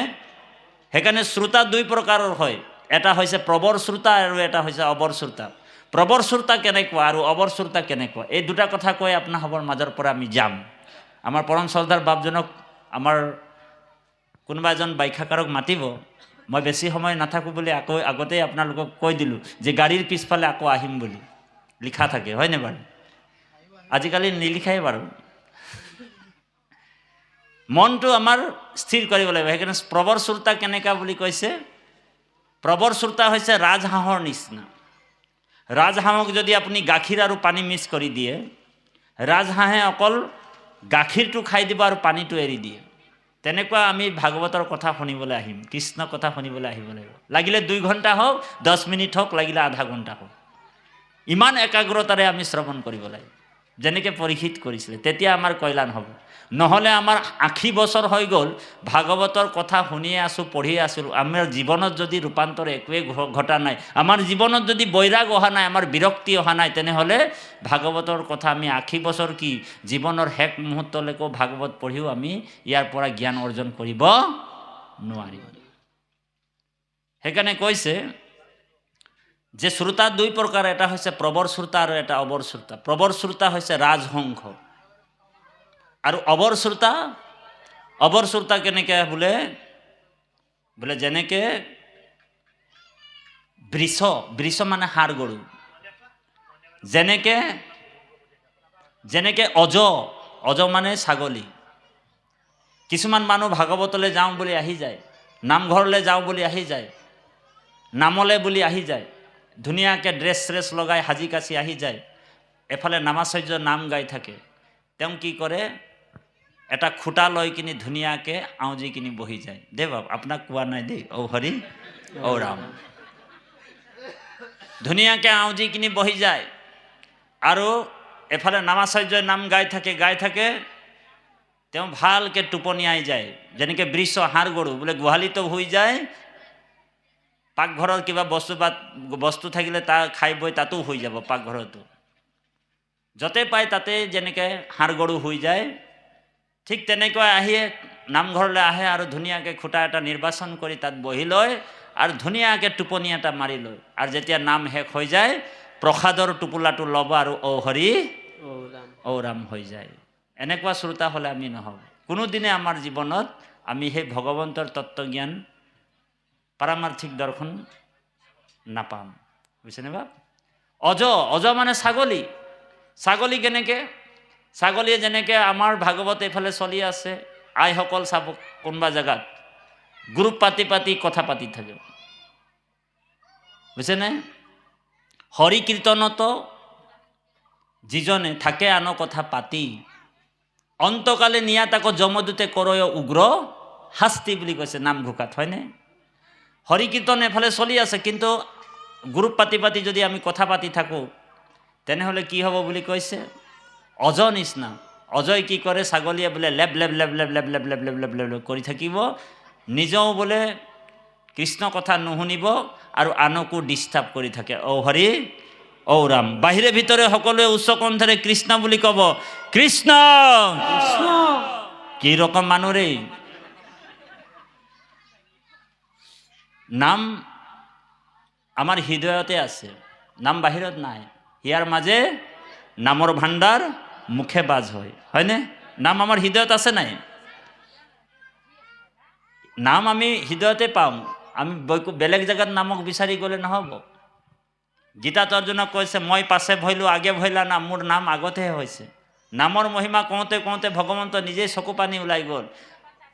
সেইকাৰণে শ্ৰোতা দুই প্ৰকাৰৰ হয়। এটা হৈছে প্ৰবৰ শ্ৰোতা আৰু এটা হৈছে অবৰ শ্ৰোতা। প্ৰবৰ শ্ৰোতা কেনেকুৱা আৰু অবৰ শ্ৰোতা কেনেকুৱা, এই দুটা কথা কৈ আপোনাসৱৰ মাজৰ পৰা আমি যাম। আমাৰ পৰম শ্ৰদ্ধাৰ বাপজনক আমাৰ কোনোবা এজন ব্যাখ্যাকাৰক মাতিব। মই বেছি সময় নাথাকোঁ বুলি আকৌ আগতেই আপোনালোকক কৈ দিলোঁ যে গাড়ীৰ পিছফালে আকৌ আহিম বুলি লিখা থাকে, হয়নে বাৰু? আজিকালি নিলিখাই বাৰু। মনটো আমাৰ স্থিৰ কৰিব লাগিব। সেইকাৰণে প্ৰবৰ শ্ৰোতা কেনেকা বুলি কৈছে, প্ৰবৰ শ্ৰোতা হৈছে ৰাজহাঁহৰ নিচিনা। ৰাজহাঁহক যদি আপুনি গাখীৰ আৰু পানী মিক্স কৰি দিয়ে, ৰাজহাঁহে অকল গাখীৰটো খাই দিব আৰু পানীটো এৰি দিয়ে। তেনেকুৱা আমি ভাগৱতৰ কথা শুনিবলৈ আহিম, কৃষ্ণ কথা শুনিবলৈ আহিব লাগিব। লাগিলে 2 ঘণ্টা হওক, 10 মিনিট হওক, লাগিলে আধা ঘণ্টা হওক, ইমান একাগ্ৰতাৰে আমি শ্ৰৱণ কৰিব লাগিব যেনেকৈ পৰীক্ষিত কৰিছিলে। তেতিয়া আমাৰ কল্যাণ হ'ব। নহ'লে আমাৰ 80 বছৰ হৈ গ'ল ভাগৱতৰ কথা শুনিয়ে আছোঁ, পঢ়িয়ে আছোঁ, আমাৰ জীৱনত যদি ৰূপান্তৰ একোৱেই ঘটা নাই, আমাৰ জীৱনত যদি বৈৰাগ অহা নাই, আমাৰ বিৰক্তি অহা নাই, তেনেহ'লে ভাগৱতৰ কথা আমি 80 বছৰ কি জীৱনৰ শেষ মুহূৰ্তলৈকেও ভাগৱত পঢ়িও আমি ইয়াৰ পৰা জ্ঞান অৰ্জন কৰিব নোৱাৰিম। সেইকাৰণে কৈছে যে শ্ৰোতা 2 প্ৰকাৰ, এটা হৈছে প্ৰবৰ শ্ৰোতা আৰু এটা অবৰ শ্ৰোতা। প্ৰবৰ শ্ৰোতা হৈছে ৰাজহংস আৰু অবৰ শ্ৰোতা কেনেকৈ বোলে যেনেকৈ বৃষ মানে ষাঁড় গৰু, যেনেকৈ অজ মানে ছাগলী। কিছুমান মানুহ ভাগৱতলৈ যাওঁ বুলি আহি যায়, নামঘৰলৈ যাওঁ বুলি আহি যায়, নামলৈ বুলি আহি যায়, ধুনীয়াকৈ ড্ৰেছ লগাই সাজি কাচি আহি যায়, এফালে নামাচাৰ্য নাম গাই থাকে। তেওঁ কি কৰে, এটা খুঁটা লৈ কিনি ধুনীয়াকৈ আউজি কিনি বহি যায়। দে বাপ, আপোনাক কোৱা নাই দেই, ঔ হৰি ঔ ৰাম। ধুনীয়াকৈ আউজি কিনি বহি যায় আৰু এফালে নামাচাৰ্যই নাম গাই থাকে, তেওঁ ভালকৈ টোপনিয়াই যায়। যেনেকৈ বৃষ ষাঁড় গৰু বোলে গোহালিতো শুই যায়, পাকঘৰৰ কিবা বস্তু থাকিলে তাৰ খাই বৈ তাতো শুই যাব, পাকঘৰতো য'তে পায় তাতে যেনেকৈ ষাঁড় গৰু শুই যায়, ঠিক তেনেকৈ আহিয়ে নামঘৰলৈ আহে আৰু ধুনীয়াকৈ খুঁটা এটা নিৰ্বাচন কৰি তাত বহি লয় আৰু ধুনীয়াকৈ টোপনি এটা মাৰি লয়। আৰু যেতিয়া নাম শেষ হৈ যায়, প্ৰসাদৰ টোপোলাটো ল'ব আৰু ঔ হৰি ঔ ৰাম হৈ যায়। এনেকুৱা শ্ৰোতা হ'লে আমি নহ'ব। কোনোদিনে আমাৰ জীৱনত আমি সেই ভগৱন্তৰ তত্ত্বজ্ঞান, পাৰমাৰ্থিক দৰ্শন নাপাম, বুজিছেনে বাপ? অজ মানে ছাগলী কেনেকৈ? ছাগলীয়ে যেনেকৈ আমাৰ ভাগৱত এইফালে চলি আছে, আইসকল চাব কোনোবা জেগাত গ্ৰুপ পাতি কথা পাতি থাকে, বুজিছেনে? হৰি কীৰ্তনত যিজনে থাকে আনৰ কথা পাতি, অন্তকালে নিয়াত আকৌ যমদূতে কৰয় উগ্ৰ শাস্তি বুলি কৈছে নামঘোষাত, হয়নে? হৰি কীৰ্তন এফালে চলি আছে, কিন্তু গ্ৰুপ পাতি যদি আমি কথা পাতি থাকোঁ, তেনেহ'লে কি হ'ব বুলি কৈছে? অজ নিচিনা। অজয় কি কৰে? ছাগলীয়ে বোলে লেব লেব লেব লেব লেব লেব লেব লেব লেব লেব কৰি থাকিব, নিজেও বোলে কৃষ্ণ কথা নুশুনিব আৰু আনকো ডিষ্টাৰ্ব কৰি থাকে। ঔ হৰি ঔ ৰাম। বাহিৰে ভিতৰে সকলোৱে উচ্চ কণ্ঠৰে কৃষ্ণ বুলি ক'ব, কৃষ্ণ কৃষ্ণ। কি ৰকম মানুহ ৰে? নাম আমাৰ হৃদয়তে আছে, নাম বাহিৰত নাই। ইয়াৰ মাজে নামৰ ভাণ্ডাৰ মুখে বাজ হয়, হয়নে? নাম আমাৰ হৃদয়ত আছে নাই? নাম আমি হৃদয়তে পাম, আমি বেলেগ জেগাত নামক বিচাৰি গ'লে নহ'ব। গীতাত অৰ্জুনক কৈছে মই পাছে ভয়লো আগে ভয়লা না, মোৰ নাম আগতেহে হৈছে। নামৰ মহিমা কওঁতে কওঁতে ভগৱন্ত নিজেই চকু পানী ওলাই গ'ল,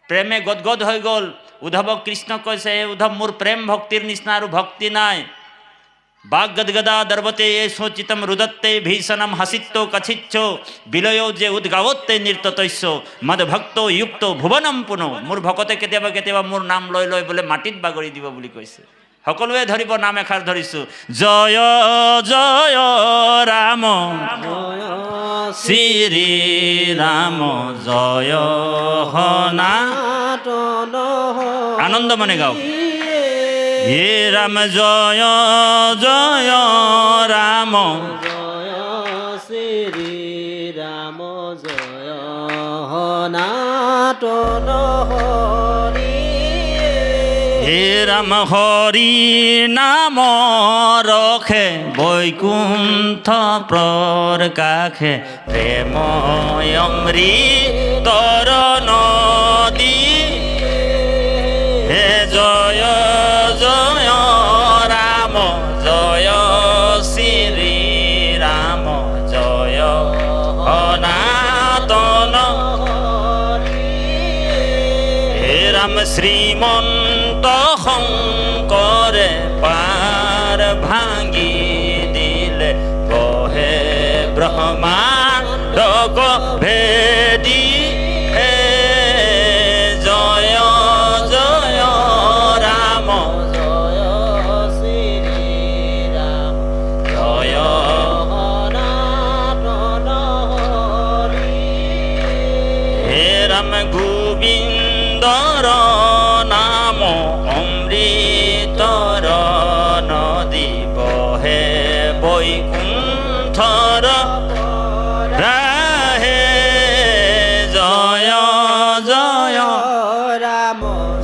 প্ৰেমে গদগদ হৈ গ'ল। উদ্ধৱক কৃষ্ণক কৈছে এই উদ্ধৱ মোৰ প্ৰেম ভক্তিৰ নিচিনা আৰু ভক্তি নাই। বাক গদগদা দৰ্বতে এ শোচিতম ৰুদত্তে ভীষণম হাসিত্য কছিচ্ছ বিলয় যে উদ্গাৱত্তে নৃত্যতস্য মদ ভক্ত যুক্ত ভুৱনম পুন। মোৰ ভকতে কেতিয়াবা কেতিয়াবা মোৰ নাম লৈ লৈ বোলে মাটিত বাগৰি দিব বুলি কৈছে। সকলোৱে ধৰিব, নাম এষাৰ ধৰিছোঁ, জয় জয় ৰাম শ্ৰী ৰাম জয় হনা। আনন্দ মনে গাও, হে রাম জয় জয় রাম জয় শ্রী রাম জয় সনাতন হরি। হে রাম হরি নাম রখে বৈকুণ্ঠ প্রর কাখে প্রেম অমৃতর নদী। হে জয় জয় রাম জয় শ্রী রাম জয় সনাতন। হে রাম শ্রীমন্ত শংকৰে পাৰ ভাঙি দিলে বহে ব্ৰহ্মাণ্ড ভেদি। হে জয় জয় ৰাম জয় শ্ৰী ৰাম জয় সনাতন হৰি। হে ৰাম গোবিন্দৰ নাম অমৃতৰ নদী বহে বৈকুণ্ঠৰ ৰাহে। জয় জয় রাম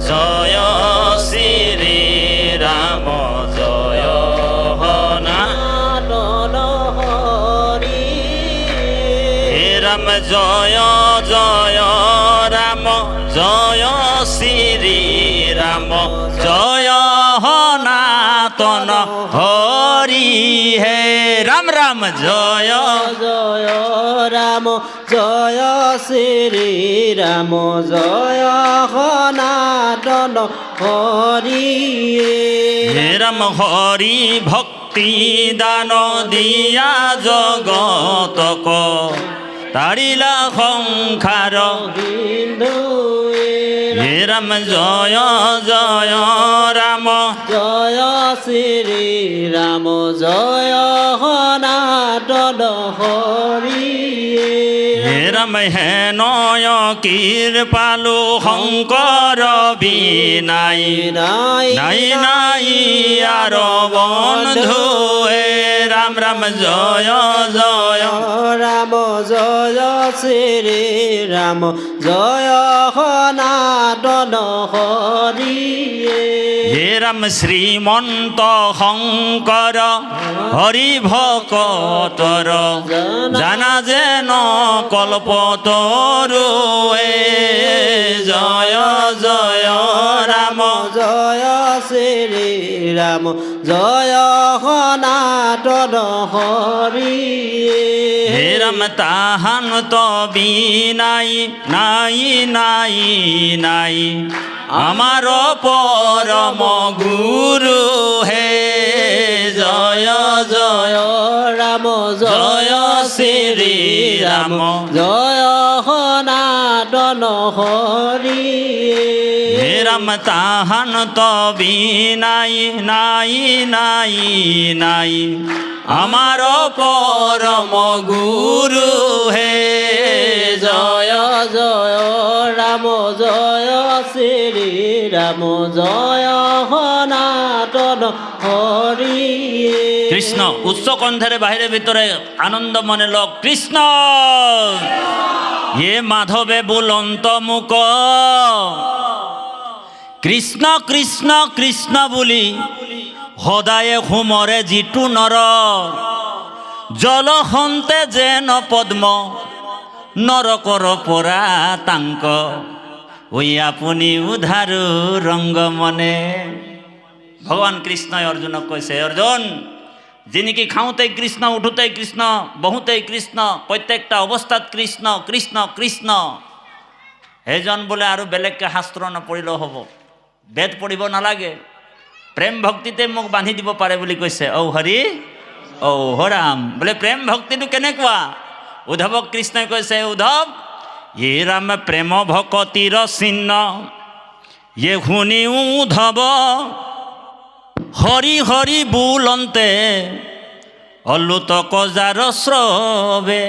জয় শ্রী রাম জয় হনা। সনাতন হরি। হে রাম জয় জয় রাম জয় শ্রী রাম জয় সনাতন হরি। হে রাম রাম জয় জয় রাম জয় শ্রী রাম জয় সনাতন হরি। হে রাম হরি ভক্তি দান দিয়া জগতক তাৰিলা সংসাৰ। হে ৰাম জয় জয় ৰাম জয় শ্ৰী ৰাম জয় সনাতন হৰি। হে ৰাম হেনয় কৃপালু শংকৰ বিনাই নাই নাই নাই আর বন্ধু। হে রাম রাম জয় জয় রাম জয় শ্রী রাম জয় সনাতন হরি। হে রাম শ্রীমন্ত শংকৰ হৰি ভকতৰ জানা যেন কল্পতৰু। হে জয় জয় ৰাম জয় শ্রী রাম জয় সনাতন হরি। হে রাম তাহান তবি নাই নাই নাই নাই আমার পরম গুরু। হে জয় জয় রাম জয় শ্রী রাম জয় সনাতন হরি। হে রাম তাহান তবি নাই নাই নাই নাই আমার পরম গুরু। হে জয় জয় রাম জয় শ্রী রাম জয় সনাতন হরি। কৃষ্ণ উচ্চ কণ্ঠেৰে বাহিৰে ভিতৰে আনন্দ মনে লগ কৃষ্ণ। হে মাধৱে বুলন্ত মুক কৃষ্ণ কৃষ্ণ কৃষ্ণ বুলি সদায়ে সুমৰে যিটো নৰ। জলসন্তে যেন পদ্ম নৰকৰ পৰা তাংক ওই আপুনি উধারু রঙ্গ মনে। ভগবান কৃষ্ণ অর্জুনক কৈছে, অর্জুন যিনি কি খাওঁতেই কৃষ্ণ, উঠোতেই কৃষ্ণ, বহুতেই কৃষ্ণ, প্ৰত্যেকটা অৱস্থাত কৃষ্ণ কৃষ্ণ কৃষ্ণ, সেইজন বোলে আৰু বেলেগকৈ শাস্ত্ৰ নপঢ়িলেও হ'ব, বেদ পঢ়িব নালাগে, প্ৰেম ভক্তিতে মোক বান্ধি দিব পাৰে বুলি কৈছে। ঔ হৰি ঔ হৰাম। বোলে প্ৰেম ভক্তিটো কেনেকুৱা? উদ্ধৱক কৃষ্ণই কৈছে, উদ্ধৱ এ ৰাম প্ৰেম ভকতিৰ চিহ্ন, এ শুনি উদ্ধৱ হৰি হৰি বুলন্তে অল্লুতক যাৰ শ্ৰৱে।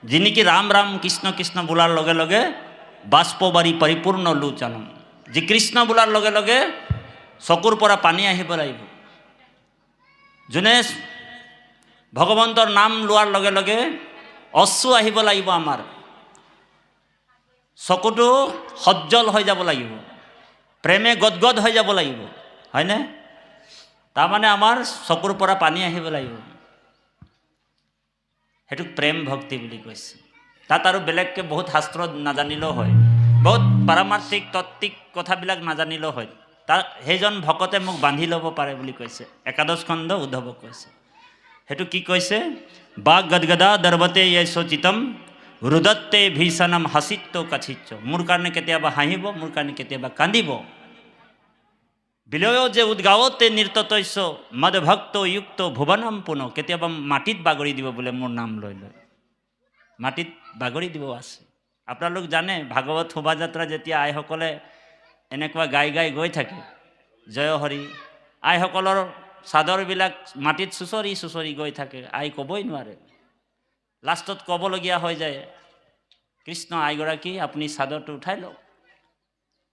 যিনি কি ৰাম ৰাম কৃষ্ণ কৃষ্ণ বোলাৰ লগে লগে বাষ্পবাৰী পৰিপূৰ্ণ লোচনম, যি কৃষ্ণ বোলাৰ লগে লগে চকুৰ পৰা পানী আহিব লাগিব। যোনে ভগৱন্তৰ নাম লোৱাৰ লগে লগে অশ্ৰু আহিব লাগিব, আমাৰ চকুটো সজ্জল হৈ যাব লাগিব, প্ৰেমে গদগদ হৈ যাব লাগিব, হয়নে? তাৰমানে আমাৰ চকুৰ পৰা পানী আহিব লাগিব, সেইটো প্ৰেম ভক্তি বুলি কৈছে। তাত আৰু বেলেগকৈ বহুত শাস্ত্ৰ নাজানিলেও হয়, বহুত পাৰমাৰ্থিক তত্ত্বিক কথাবিলাক নাজানিলেও হয়, তাক সেইজন ভকতে মোক বান্ধি ল'ব পাৰে বুলি কৈছে। একাদশ খণ্ড উদ্ধৱক কৈছে। সেইটো কি কৈছে? বাক গদগদা দৰ্বতে য়শোচিতম ৰুদত্তে ভীষণম হাসিত্য কাছিচ্য। মোৰ কাৰণে কেতিয়াবা হাঁহিব, মোৰ কাৰণে কেতিয়াবা কান্দিব। বিলয় যে উদ্গাৱতে নৃততস্য মদভক্ত যুক্ত ভুৱনম পুন। কেতিয়াবা মাটিত বাগৰি দিব বোলে মোৰ নাম লৈ লৈ, মাটিত বাগৰি দিব আছে। আপোনালোক জানে ভাগৱত শোভাযাত্ৰা যেতিয়া আইসকলে এনেকুৱা গাই গাই গৈ থাকে, জয় হৰি, আইসকলৰ চাদৰবিলাক মাটিত চুচৰি চুচৰি গৈ থাকে, আই ক'বই নোৱাৰে, লাষ্টত ক'বলগীয়া হৈ যায়, কৃষ্ণ আইগৰাকী আপুনি চাদৰটো উঠাই লওক।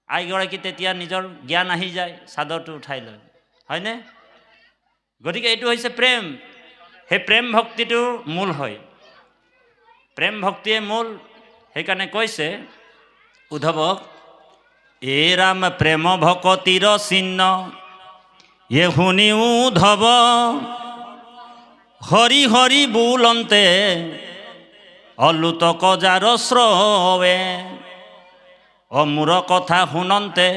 আইগৰাকী তেতিয়া নিজৰ জ্ঞান আহি যায়, চাদৰটো উঠাই লয়, হয়নে? গতিকে এইটো হৈছে প্ৰেম। সেই প্ৰেম ভক্তিটোৰ মূল হয়, প্ৰেম ভক্তিয়ে মূল। সেইকাৰণে কৈছে উদ্ধৱক, এ ৰাম প্ৰেম ভকতিৰ চিহ্ন, এ শুনি উদ্ধৱ হৰি হৰি বুলন্তে অল্লুতক যাৰ শ্ৰৱে। অ মোৰ কথা শুনন্তে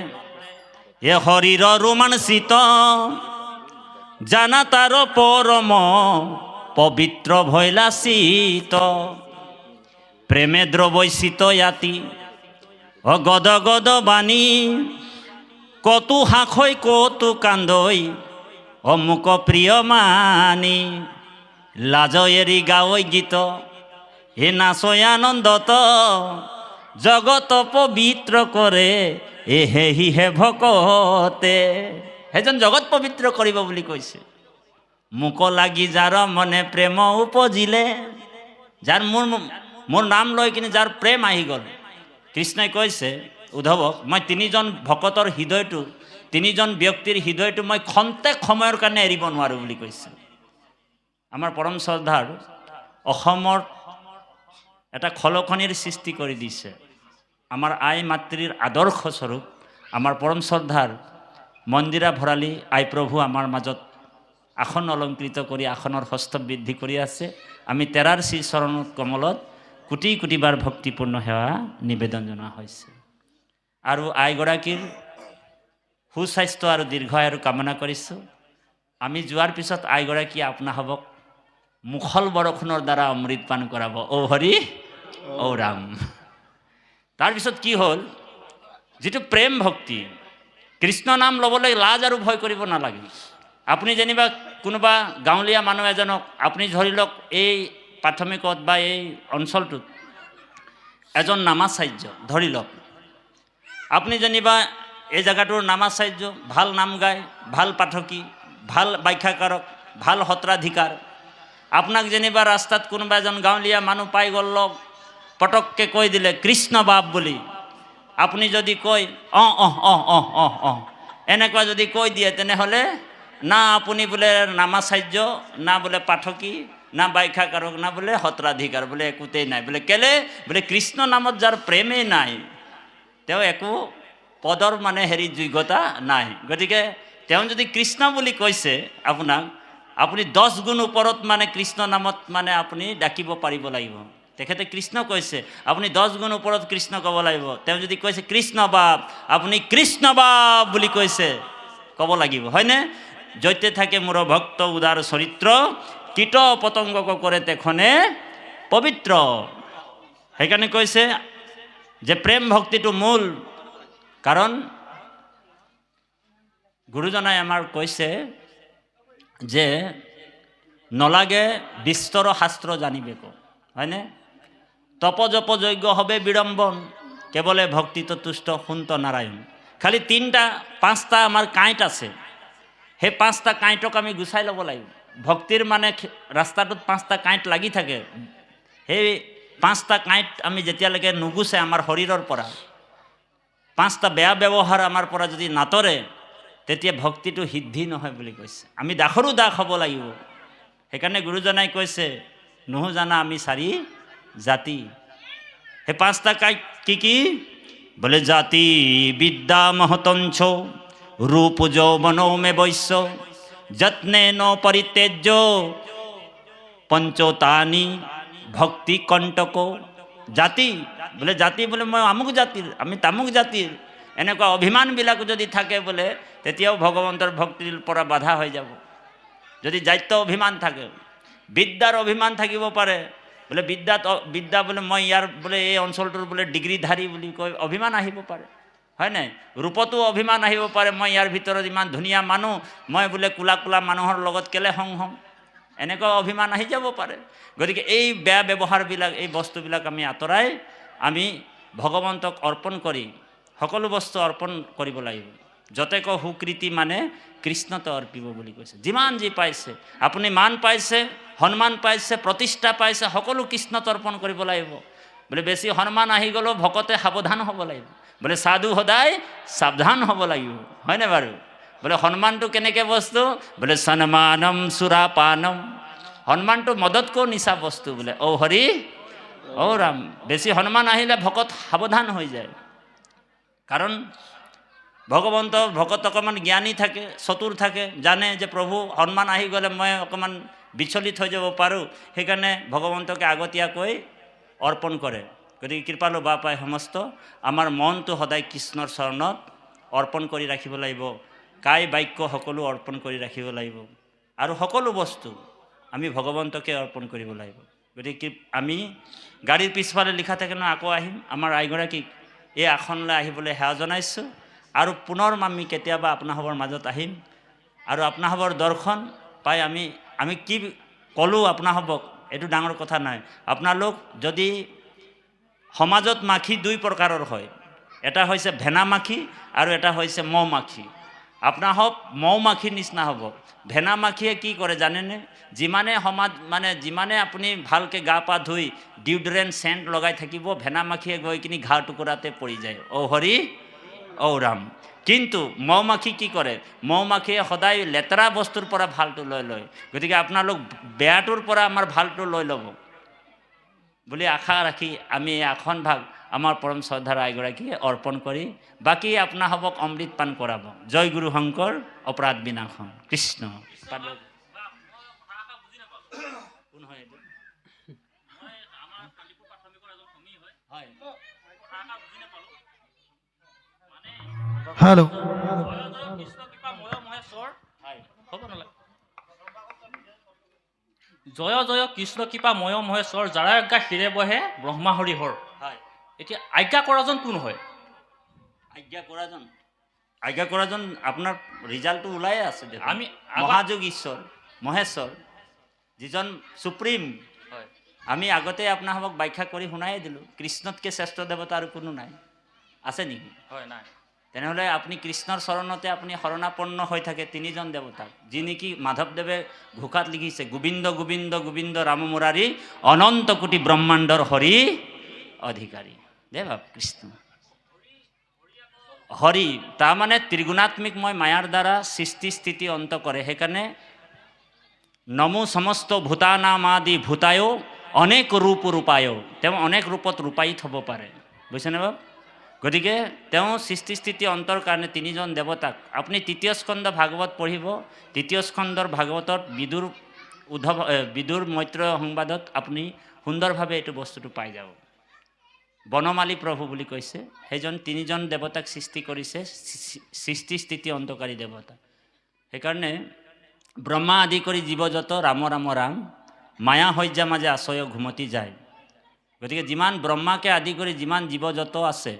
এ হৰিৰ ৰোমাঞ্চিত, জানা তাৰ পৰম পবিত্ৰ ভৈলাচিত। প্ৰেমে দ্ৰবৈচিত ইয়াতি অ গদ গদ বাণী, কতো হাসৈ কতো কান্দৈ অমুক প্ৰিয় মানি। লাজ এৰি গাৱৈ গীত হে নাচৈ আনন্দত, জগত পবিত্ৰ কৰে এ হে ভকতে। সেইজন জগত পবিত্ৰ কৰিব বুলি কৈছে। মোক লাগি যাৰ মনে প্ৰেম উপজিলে, যাৰ মোৰ নাম লৈ কিনে যাৰ প্ৰেম আহি গ'ল। কৃষ্ণই কৈছে উদ্ধৱক, মই তিনিজন ভকতৰ হৃদয়টো, তিনিজন ব্যক্তিৰ হৃদয়টো মই খন্তেক সময়ৰ কাৰণে এৰিব নোৱাৰোঁ বুলি কৈছে। আমাৰ পৰম শ্ৰদ্ধাৰ অসমৰ এটা খলখনিৰ সৃষ্টি কৰি দিছে। আমাৰ আই মাতৃৰ আদৰ্শ স্বৰূপ আমাৰ পৰম শ্ৰদ্ধাৰ মন্দিৰা ভৰালী আই প্ৰভু আমাৰ মাজত আসন অলংকৃত কৰি আসনৰ হস্ত বৃদ্ধি কৰি আছে। আমি তেৰাৰ শ্ৰী চৰণ কমলত কোটি কোটিবাৰ ভক্তিপূৰ্ণ সেৱা নিবেদন জনোৱা হৈছে। আৰু আইগৰাকীৰ সুস্বাস্থ্য আৰু দীৰ্ঘায়ুৰ কামনা কৰিছোঁ। আমি যোৱাৰ পিছত আইগৰাকীয়ে আপোনাসৱক মুখল বৰষুণৰ দ্বাৰা অমৃত পান কৰাব। ঔ হৰি ঔ ৰাম। তাৰপিছত কি হ'ল, যিটো প্ৰেম ভক্তি, কৃষ্ণ নাম ল'বলৈ লাজ আৰু ভয় কৰিব নালাগে। আপুনি যেনিবা কোনোবা গাঁৱলীয়া মানুহ এজনক, আপুনি ধৰি লওক এই প্ৰাথমিকত বা এই অঞ্চলটোত এজন নামাচাৰ্য ধৰি লওক, আপুনি যেনিবা এই জেগাটোৰ নামাচাৰ্য, ভাল নাম গায়, ভাল পাঠকী, ভাল ব্যাখ্যাকাৰক, ভাল সত্ৰাধিকাৰ। আপোনাক যেনিবা ৰাস্তাত কোনোবা এজন গাঁৱলীয়া মানুহ পাই গ'ল, লগ পটককৈ কৈ দিলে কৃষ্ণ বাপ বুলি, আপুনি যদি কয় অঁ অঁ অঁ অঁ অঁ অঁ এনেকুৱা যদি কৈ দিয়ে, তেনেহ'লে না আপুনি বোলে নামাচাৰ্য, না বোলে পাঠকী, না ব্যাখ্যাকাৰক, না বোলে সত্ৰাধিকাৰ, বোলে একোতেই নাই। বোলে কেলে? বোলে কৃষ্ণ নামত যাৰ প্ৰেমেই নাই, তেওঁ একো পদৰ মানে যোগ্যতা নাই। গতিকে তেওঁ যদি কৃষ্ণ বুলি কৈছে আপোনাক, আপুনি 10 গুণ ওপৰত মানে কৃষ্ণ নামত মানে আপুনি ডাকিব পাৰিব লাগিব। তেখেতে কৃষ্ণ কৈছে, আপুনি 10 গুণ ওপৰত কৃষ্ণ ক'ব লাগিব। তেওঁ যদি কৈছে কৃষ্ণ বাপ, আপুনি কৃষ্ণ বাপ বুলি কৈছে ক'ব লাগিব, হয়নে? য'তে থাকে মোৰ ভক্ত উদাৰ চৰিত্ৰ, কীট পতংগক কৰে তেখনে পবিত্ৰ। সেইকাৰণে কৈছে যে প্ৰেম ভক্তিটো মূল। কাৰণ গুৰুজনাই আমাৰ কৈছে যে নলাগে বিস্তৰ শাস্ত্ৰ জানিবে ক, হয়নে? তপ জপ যজ্ঞ হবে বিড়ম্বন, কেৱলে ভক্তিত তুষ্ট সুন্ত নাৰায়ণ। খালি 5টা আমাৰ কাঁইট আছে, সেই 5টা কাঁইটক আমি গুচাই ল'ব লাগিব। ভক্তিৰ মানে ৰাস্তাটোত 5টা কাঁইট লাগি থাকে। সেই 5টা কাঁইট আমি যেতিয়ালৈকে নুগুচে আমাৰ শৰীৰৰ পৰা, 5টা বেয়া ব্যৱহাৰ আমাৰ পৰা যদি নাতৰে, তেতিয়া ভক্তিটো সিদ্ধি নহয় বুলি কৈছে। আমি দাসৰো দাস হ'ব লাগিব। সেইকাৰণে গুৰুজনাই কৈছে নহো জানা আমি 4 জাতি। সেই 5টা কাঁইট কি কি? বোলে জাতি বিদ্যা মহতঞ্চ, রূপ যৌবনৌ মে বৈশ্য, যত্নে ন পরিত্যজ্য, পঞ্চতানি ভক্তি কণ্টক। জাতি বোলে জাতি বোলে মই আমুক জাতিৰ, আমি তামুক জাতিৰ, এনেকুৱা অভিমানবিলাক যদি থাকে বোলে, তেতিয়াও ভগৱন্তৰ ভক্তিৰ পৰা বাধা হৈ যাব। যদি জাত্য অভিমান থাকে, বিদ্যাৰ অভিমান থাকিব পাৰে, বোলে বিদ্যা বোলে মই ইয়াৰ বোলে এই অঞ্চলটোৰ বোলে ডিগ্ৰীধাৰী বুলি কৈ অভিমান আহিব পাৰে, হয় নাই? ৰূপতো অভিমান আহিব পাৰে, মই ইয়াৰ ভিতৰত ইমান ধুনীয়া মানুহ, মই বোলে কোলা কোলা মানুহৰ লগত কেলে হম, এনেকুৱা অভিমান আহি যাব পাৰে। গতিকে এই বেয়া ব্যৱহাৰবিলাক, এই বস্তুবিলাক আমি আঁতৰাই আমি ভগৱন্তক অৰ্পণ কৰি সকলো বস্তু অৰ্পণ কৰিব লাগিব। যতেক সুকৃতি মানে কৃষ্ণত অৰ্পিব বুলি কৈছে। যিমান যি পাইছে, আপুনি মান পাইছে, সন্মান পাইছে, প্ৰতিষ্ঠা পাইছে, সকলো কৃষ্ণত অৰ্পণ কৰিব লাগিব। বোলে বেছি সন্মান আহি গ'লেও ভকতে সাৱধান হ'ব লাগিব। বোলে সাধু সদায় সাৱধান হ'ব লাগিব, হয়নে বাৰু? বোলে সন্মানটো কেনেকৈ বস্তু? বোলে সন্মানম সুৰাপানম, সন্মানটো মদতকৈও নিচা বস্তু বোলে। ঔ হৰি ঔ ৰাম। বেছি সন্মান আহিলে ভকত সাৱধান হৈ যায়। কাৰণ ভকত অকণমান জ্ঞানী থাকে, চতুৰ থাকে, জানে যে প্ৰভু সন্মান আহি গ'লে মই অকণমান বিচলিত হৈ যাব পাৰোঁ, সেইকাৰণে ভগৱন্তকে আগতীয়াকৈ অৰ্পণ কৰে। গতিকে কৃপালু বাপাই সমস্ত আমাৰ মনটো সদায় কৃষ্ণৰ চৰণত অৰ্পণ কৰি ৰাখিব লাগিব। কায় বাক্য সকলো অৰ্পণ কৰি ৰাখিব লাগিব। আৰু সকলো বস্তু আমি ভগৱন্তকে অৰ্পণ কৰিব লাগিব। গতিকে আমি গাড়ীৰ পিছফালে লিখা থাকে ন, আকৌ আহিম, আমাৰ আইগৰাকীক এই আসনলৈ আহিবলৈ সেৱা জনাইছোঁ। আৰু পুনৰ আমি কেতিয়াবা আপোনাসৱৰ মাজত আহিম। আৰু আপোনাসৱৰ দৰ্শন পাই আমি কি ক'লোঁ আপোনাসৱক, এইটো ডাঙৰ কথা নাই। আপোনালোক যদি সমাজত মাখি 2 প্ৰকাৰৰ হয়, এটা হৈছে ভেনা মাখি আৰু এটা হৈছে মৌ মাখি। আপোনাসৱ মৌ মাখিৰ নিচিনা হ'ব। ভেনা মাখিয়ে কি কৰে জানেনে? যিমানে আপুনি ভালকৈ গা পা ধুই ডিউড্ৰেণ্ট চেণ্ট লগাই থাকিব, ভেনা মাখিয়ে গৈ কিনি ঘাঁ টুকুৰাতে পৰি যায়। ঔ হৰি ঔ ৰাম। কিন্তু মৌ মাখি কি কৰে? মৌ মাখিয়ে সদায় লেতেৰা বস্তুৰ পৰা ভালটো লৈ লয়। গতিকে আপোনালোক বেয়াটোৰ পৰা আমাৰ ভালটো লৈ ল'ব বুলি আশা ৰাখি আমি এই আসন ভাগ আমাৰ পৰম শ্ৰদ্ধাৰ আইগৰাকীয়ে অৰ্পণ কৰি বাকী আপোনাসৱক অমৃত পান কৰাব। জয় গুৰু শংকৰ অপৰাধ বিনাশন। কৃষ্ণ। হেল্ল'। জয় জয় কৃষ্ণ কৃপা ময় মহেশ্বৰ, যাৰ আজ্ঞা শিৰে বহে ব্ৰহ্মা হৰি হৰ। এতিয়া আজ্ঞা কৰাজন কোন হয়? আজ্ঞা কৰাজন আপোনাৰ ৰিজাল্টটো ওলাই আছে। আমি মহাযোগ ঈশ্বৰ মহেশ্বৰ, যিজন সুপ্ৰিম। আমি আগতে আপোনাসৱক ব্যাখ্যা কৰি শুনাই দিলোঁ। কৃষ্ণতকৈ শ্ৰেষ্ঠ দেৱতা আৰু কোনো নাই, আছে নেকি? হয়, নাই। তেনেহ'লে আপুনি কৃষ্ণৰ চৰণতে আপুনি শৰণাপন্ন হৈ থাকে 3জন দেৱতাক, যি নেকি মাধৱদেৱে ঘোষাত লিখিছে, গোবিন্দ গোবিন্দ গোবিন্দ ৰাম মুৰাৰী, অনন্ত কোটি ব্ৰহ্মাণ্ডৰ হৰি অধিকাৰী। দে ভাব কৃষ্ণ হৰি, তাৰমানে ত্ৰিগুণাত্মিক মই মায়াৰ দ্বাৰা সৃষ্টি স্থিতি অন্ত কৰে। সেইকাৰণে নমো সমস্ত ভূতানামাদি ভূতায়ো অনেক ৰূপ ৰূপায়ো, তেওঁ অনেক ৰূপত ৰূপায়িত হ'ব পাৰে, বুজিছেনে বাব? গতিকে তেওঁ সৃষ্টি স্থিতি অন্তৰ কাৰণে 3জন দেৱতাক আপুনি 3য় স্কন্ধ ভাগৱত পঢ়িব। 3য় স্কন্ধৰ ভাগৱতত বিদুৰ মৈত্ৰেয় সংবাদত আপুনি সুন্দৰভাৱে এইটো বস্তুটো পাই যাব। বনমালী প্ৰভু বুলি কৈছে, সেইজন তিনিজন দেৱতাক সৃষ্টি কৰিছে, সৃষ্টি স্থিতি অন্তকাৰী দেৱতা। সেইকাৰণে ব্ৰহ্মা আদি কৰি জীৱ যত ৰাম ৰাম ৰাম, মায়া শয্যা মাজে আশ্ৰয় ঘুমতি যায়। গতিকে যিমান ব্ৰহ্মাকে আদি কৰি যিমান জীৱ যত আছে,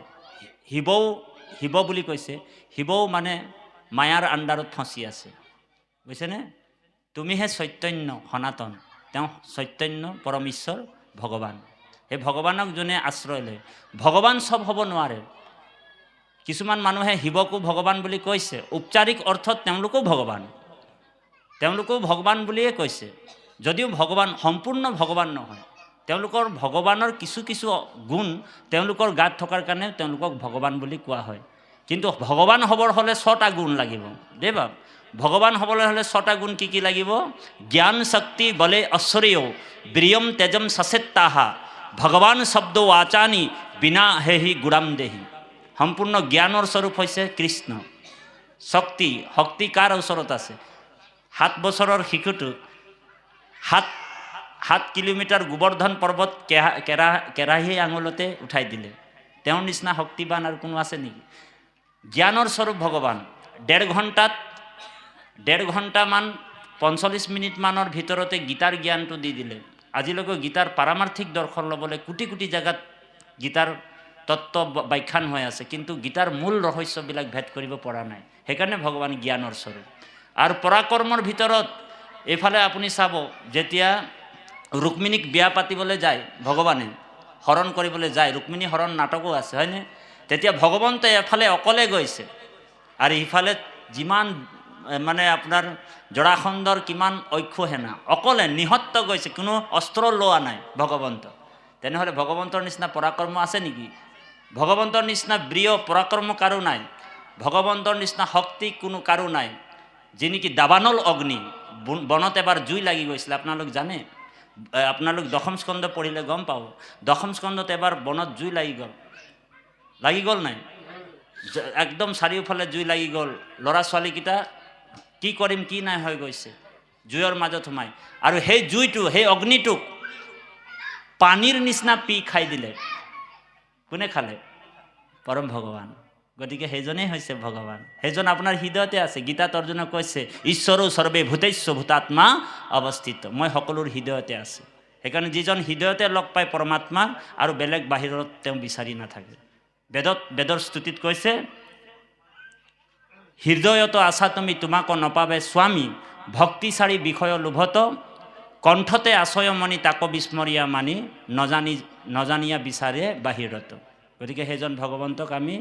শিৱ বুলি কৈছে, শিৱও মানে মায়াৰ আণ্ডাৰত ফচি আছে, বুজিছেনে? তুমিহে চৈতন্য সনাতন, তেওঁ চৈতন্য পৰমেশ্বৰ ভগৱান। সেই ভগৱানক যোনে আশ্ৰয় লয়, ভগৱান চব হ'ব নোৱাৰে। কিছুমান মানুহে শিৱকো ভগৱান বুলি কৈছে, ঔপচাৰিক অৰ্থত তেওঁলোকো ভগৱান বুলিয়ে কৈছে, যদিও ভগৱান সম্পূৰ্ণ ভগৱান নহয়। তেওঁলোকৰ ভগৱানৰ কিছু কিছু গুণ তেওঁলোকৰ গাত থকাৰ কাৰণে তেওঁলোকক ভগৱান বুলি কোৱা হয়। কিন্তু ভগৱান হ'বৰ হ'লে 6টা গুণ লাগিব দেই বাপ। ভগৱান হ'বলৈ হ'লে 6টা গুণ কি লাগিব? জ্ঞান শক্তি বলে ঐশ্বৰ্য বীৰ্যম তেজম সচেত্তাহা ভগৱান শব্দ আচানি বিনা হেহি গুৰাম দেহি। সম্পূৰ্ণ জ্ঞানৰ স্বৰূপ হৈছে কৃষ্ণ। শক্তি কাৰ ওচৰত আছে? 7 বছৰৰ শিশুটো 7 কিলোমিটাৰ গোবৰ্ধন পৰ্বত কেৰাহী আঙুলতে উঠাই দিলে। তেওঁৰ নিচিনা শক্তিবান আৰু কোনো আছে নেকি? জ্ঞানৰ স্বৰূপ ভগৱান। 1.5 ঘণ্টামান 45 মিনিটমানৰ ভিতৰতে গীতাৰ জ্ঞানটো দি দিলে। আজিলৈকে গীতাৰ পাৰমাৰ্থিক দৰ্শন ল'বলৈ কোটি কোটি জেগাত গীতাৰ তত্ত্ব ব্যাখ্যান হৈ আছে, কিন্তু গীতাৰ মূল ৰহস্যবিলাক ভেদ কৰিব পৰা নাই। সেইকাৰণে ভগৱান জ্ঞানৰ স্বৰূপ। আৰু পৰাকৰ্মৰ ভিতৰত এইফালে আপুনি চাব, যেতিয়া ৰুক্মিণীক বিয়া পাতিবলৈ যায়, ভগৱানে হৰণ কৰিবলৈ যায়, ৰুক্মিণী হৰণ নাটকো আছে হয়নে? তেতিয়া ভগৱন্তই এফালে অকলে গৈছে, আৰু ইফালে যিমান মানে আপোনাৰ জৰাসন্ধৰ কিমান অক্ষ সেনা অকলে নিহত গৈছে, কোনো অস্ত্ৰ লোৱা নাই ভগৱন্ত। তেনেহ'লে ভগৱন্তৰ নিচিনা পৰাক্ৰম আছে নেকি? ভগৱন্তৰ নিচিনা বীৰ্য পৰাক্ৰম কাৰো নাই, ভগৱন্তৰ নিচিনা শক্তি কোনো কাৰো নাই। যি নেকি দাবানল অগ্নি, বনত এবাৰ জুই লাগি গৈছিলে, আপোনালোক জানে? আপোনালোক দশম স্কন্ধ পঢ়িলে গম পাব। দশম স্কন্ধত এবাৰ বনত জুই লাগি গ'ল নাই? একদম চাৰিওফালে জুই লাগি গ'ল। ল'ৰা ছোৱালীকেইটা কি কৰিম কি নাই হৈ গৈছে জুইৰ মাজত সোমাই। আৰু সেই জুইটো, সেই অগ্নিটোক পানীৰ নিচিনা পি খাই দিলে। কোনে খালে? পৰম ভগৱান। গতিকে সেইজনেই হৈছে ভগৱান। সেইজন আপোনাৰ হৃদয়তে আছে। গীতাত অৰ্জুনে কৈছে, ঈশ্বৰো সৰ্বে ভূতেশ্ব ভূতাত্মা অৱস্থিত। মই সকলোৰ হৃদয়তে আছে। সেইকাৰণে যিজন হৃদয়তে লগ পায় পৰমাত্মা, আৰু বেলেগ বাহিৰত তেওঁ বিচাৰি নাথাকে। বেদৰ স্তুতিত কৈছে, হৃদয়ত আছা তুমি তোমাক নপাবে স্বামী, ভক্তিচাৰী বিষয় লোভত কণ্ঠতে আশয় মণি তাক বিস্মৰীয়া মানি নজানিয়া বিচাৰে বাহিৰত। গতিকে সেইজন ভগৱন্তক আমি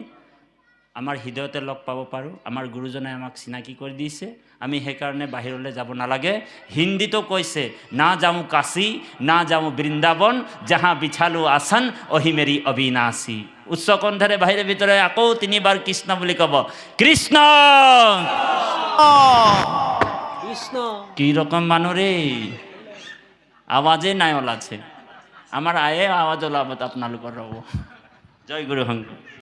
আমাৰ হৃদয়তে লগ পাব পাৰোঁ। আমাৰ গুৰুজনে আমাক চিনাকি কৰি দিছে। আমি সেইকাৰণে বাহিৰলৈ যাব নালাগে। হিন্দীতো কৈছে, না যাওঁ কাশী না যাওঁ বৃন্দাবন, যাহা বিছালো আসন অহি মেৰি অবিনাশী। উচ্চ কণ্ঠৰে বাহিৰে ভিতৰে আকৌ 3বাৰ কৃষ্ণ বুলি ক'ব। কৃষ্ণ কৃষ্ণ। কি ৰকম মানুষ ৰে, আওয়াজে নাই ওলাছে। আমাৰ আয়ে আওয়াজ ওলাবত আপনালোকৰ ৰ'ব। জয় গুৰু শংকৰ।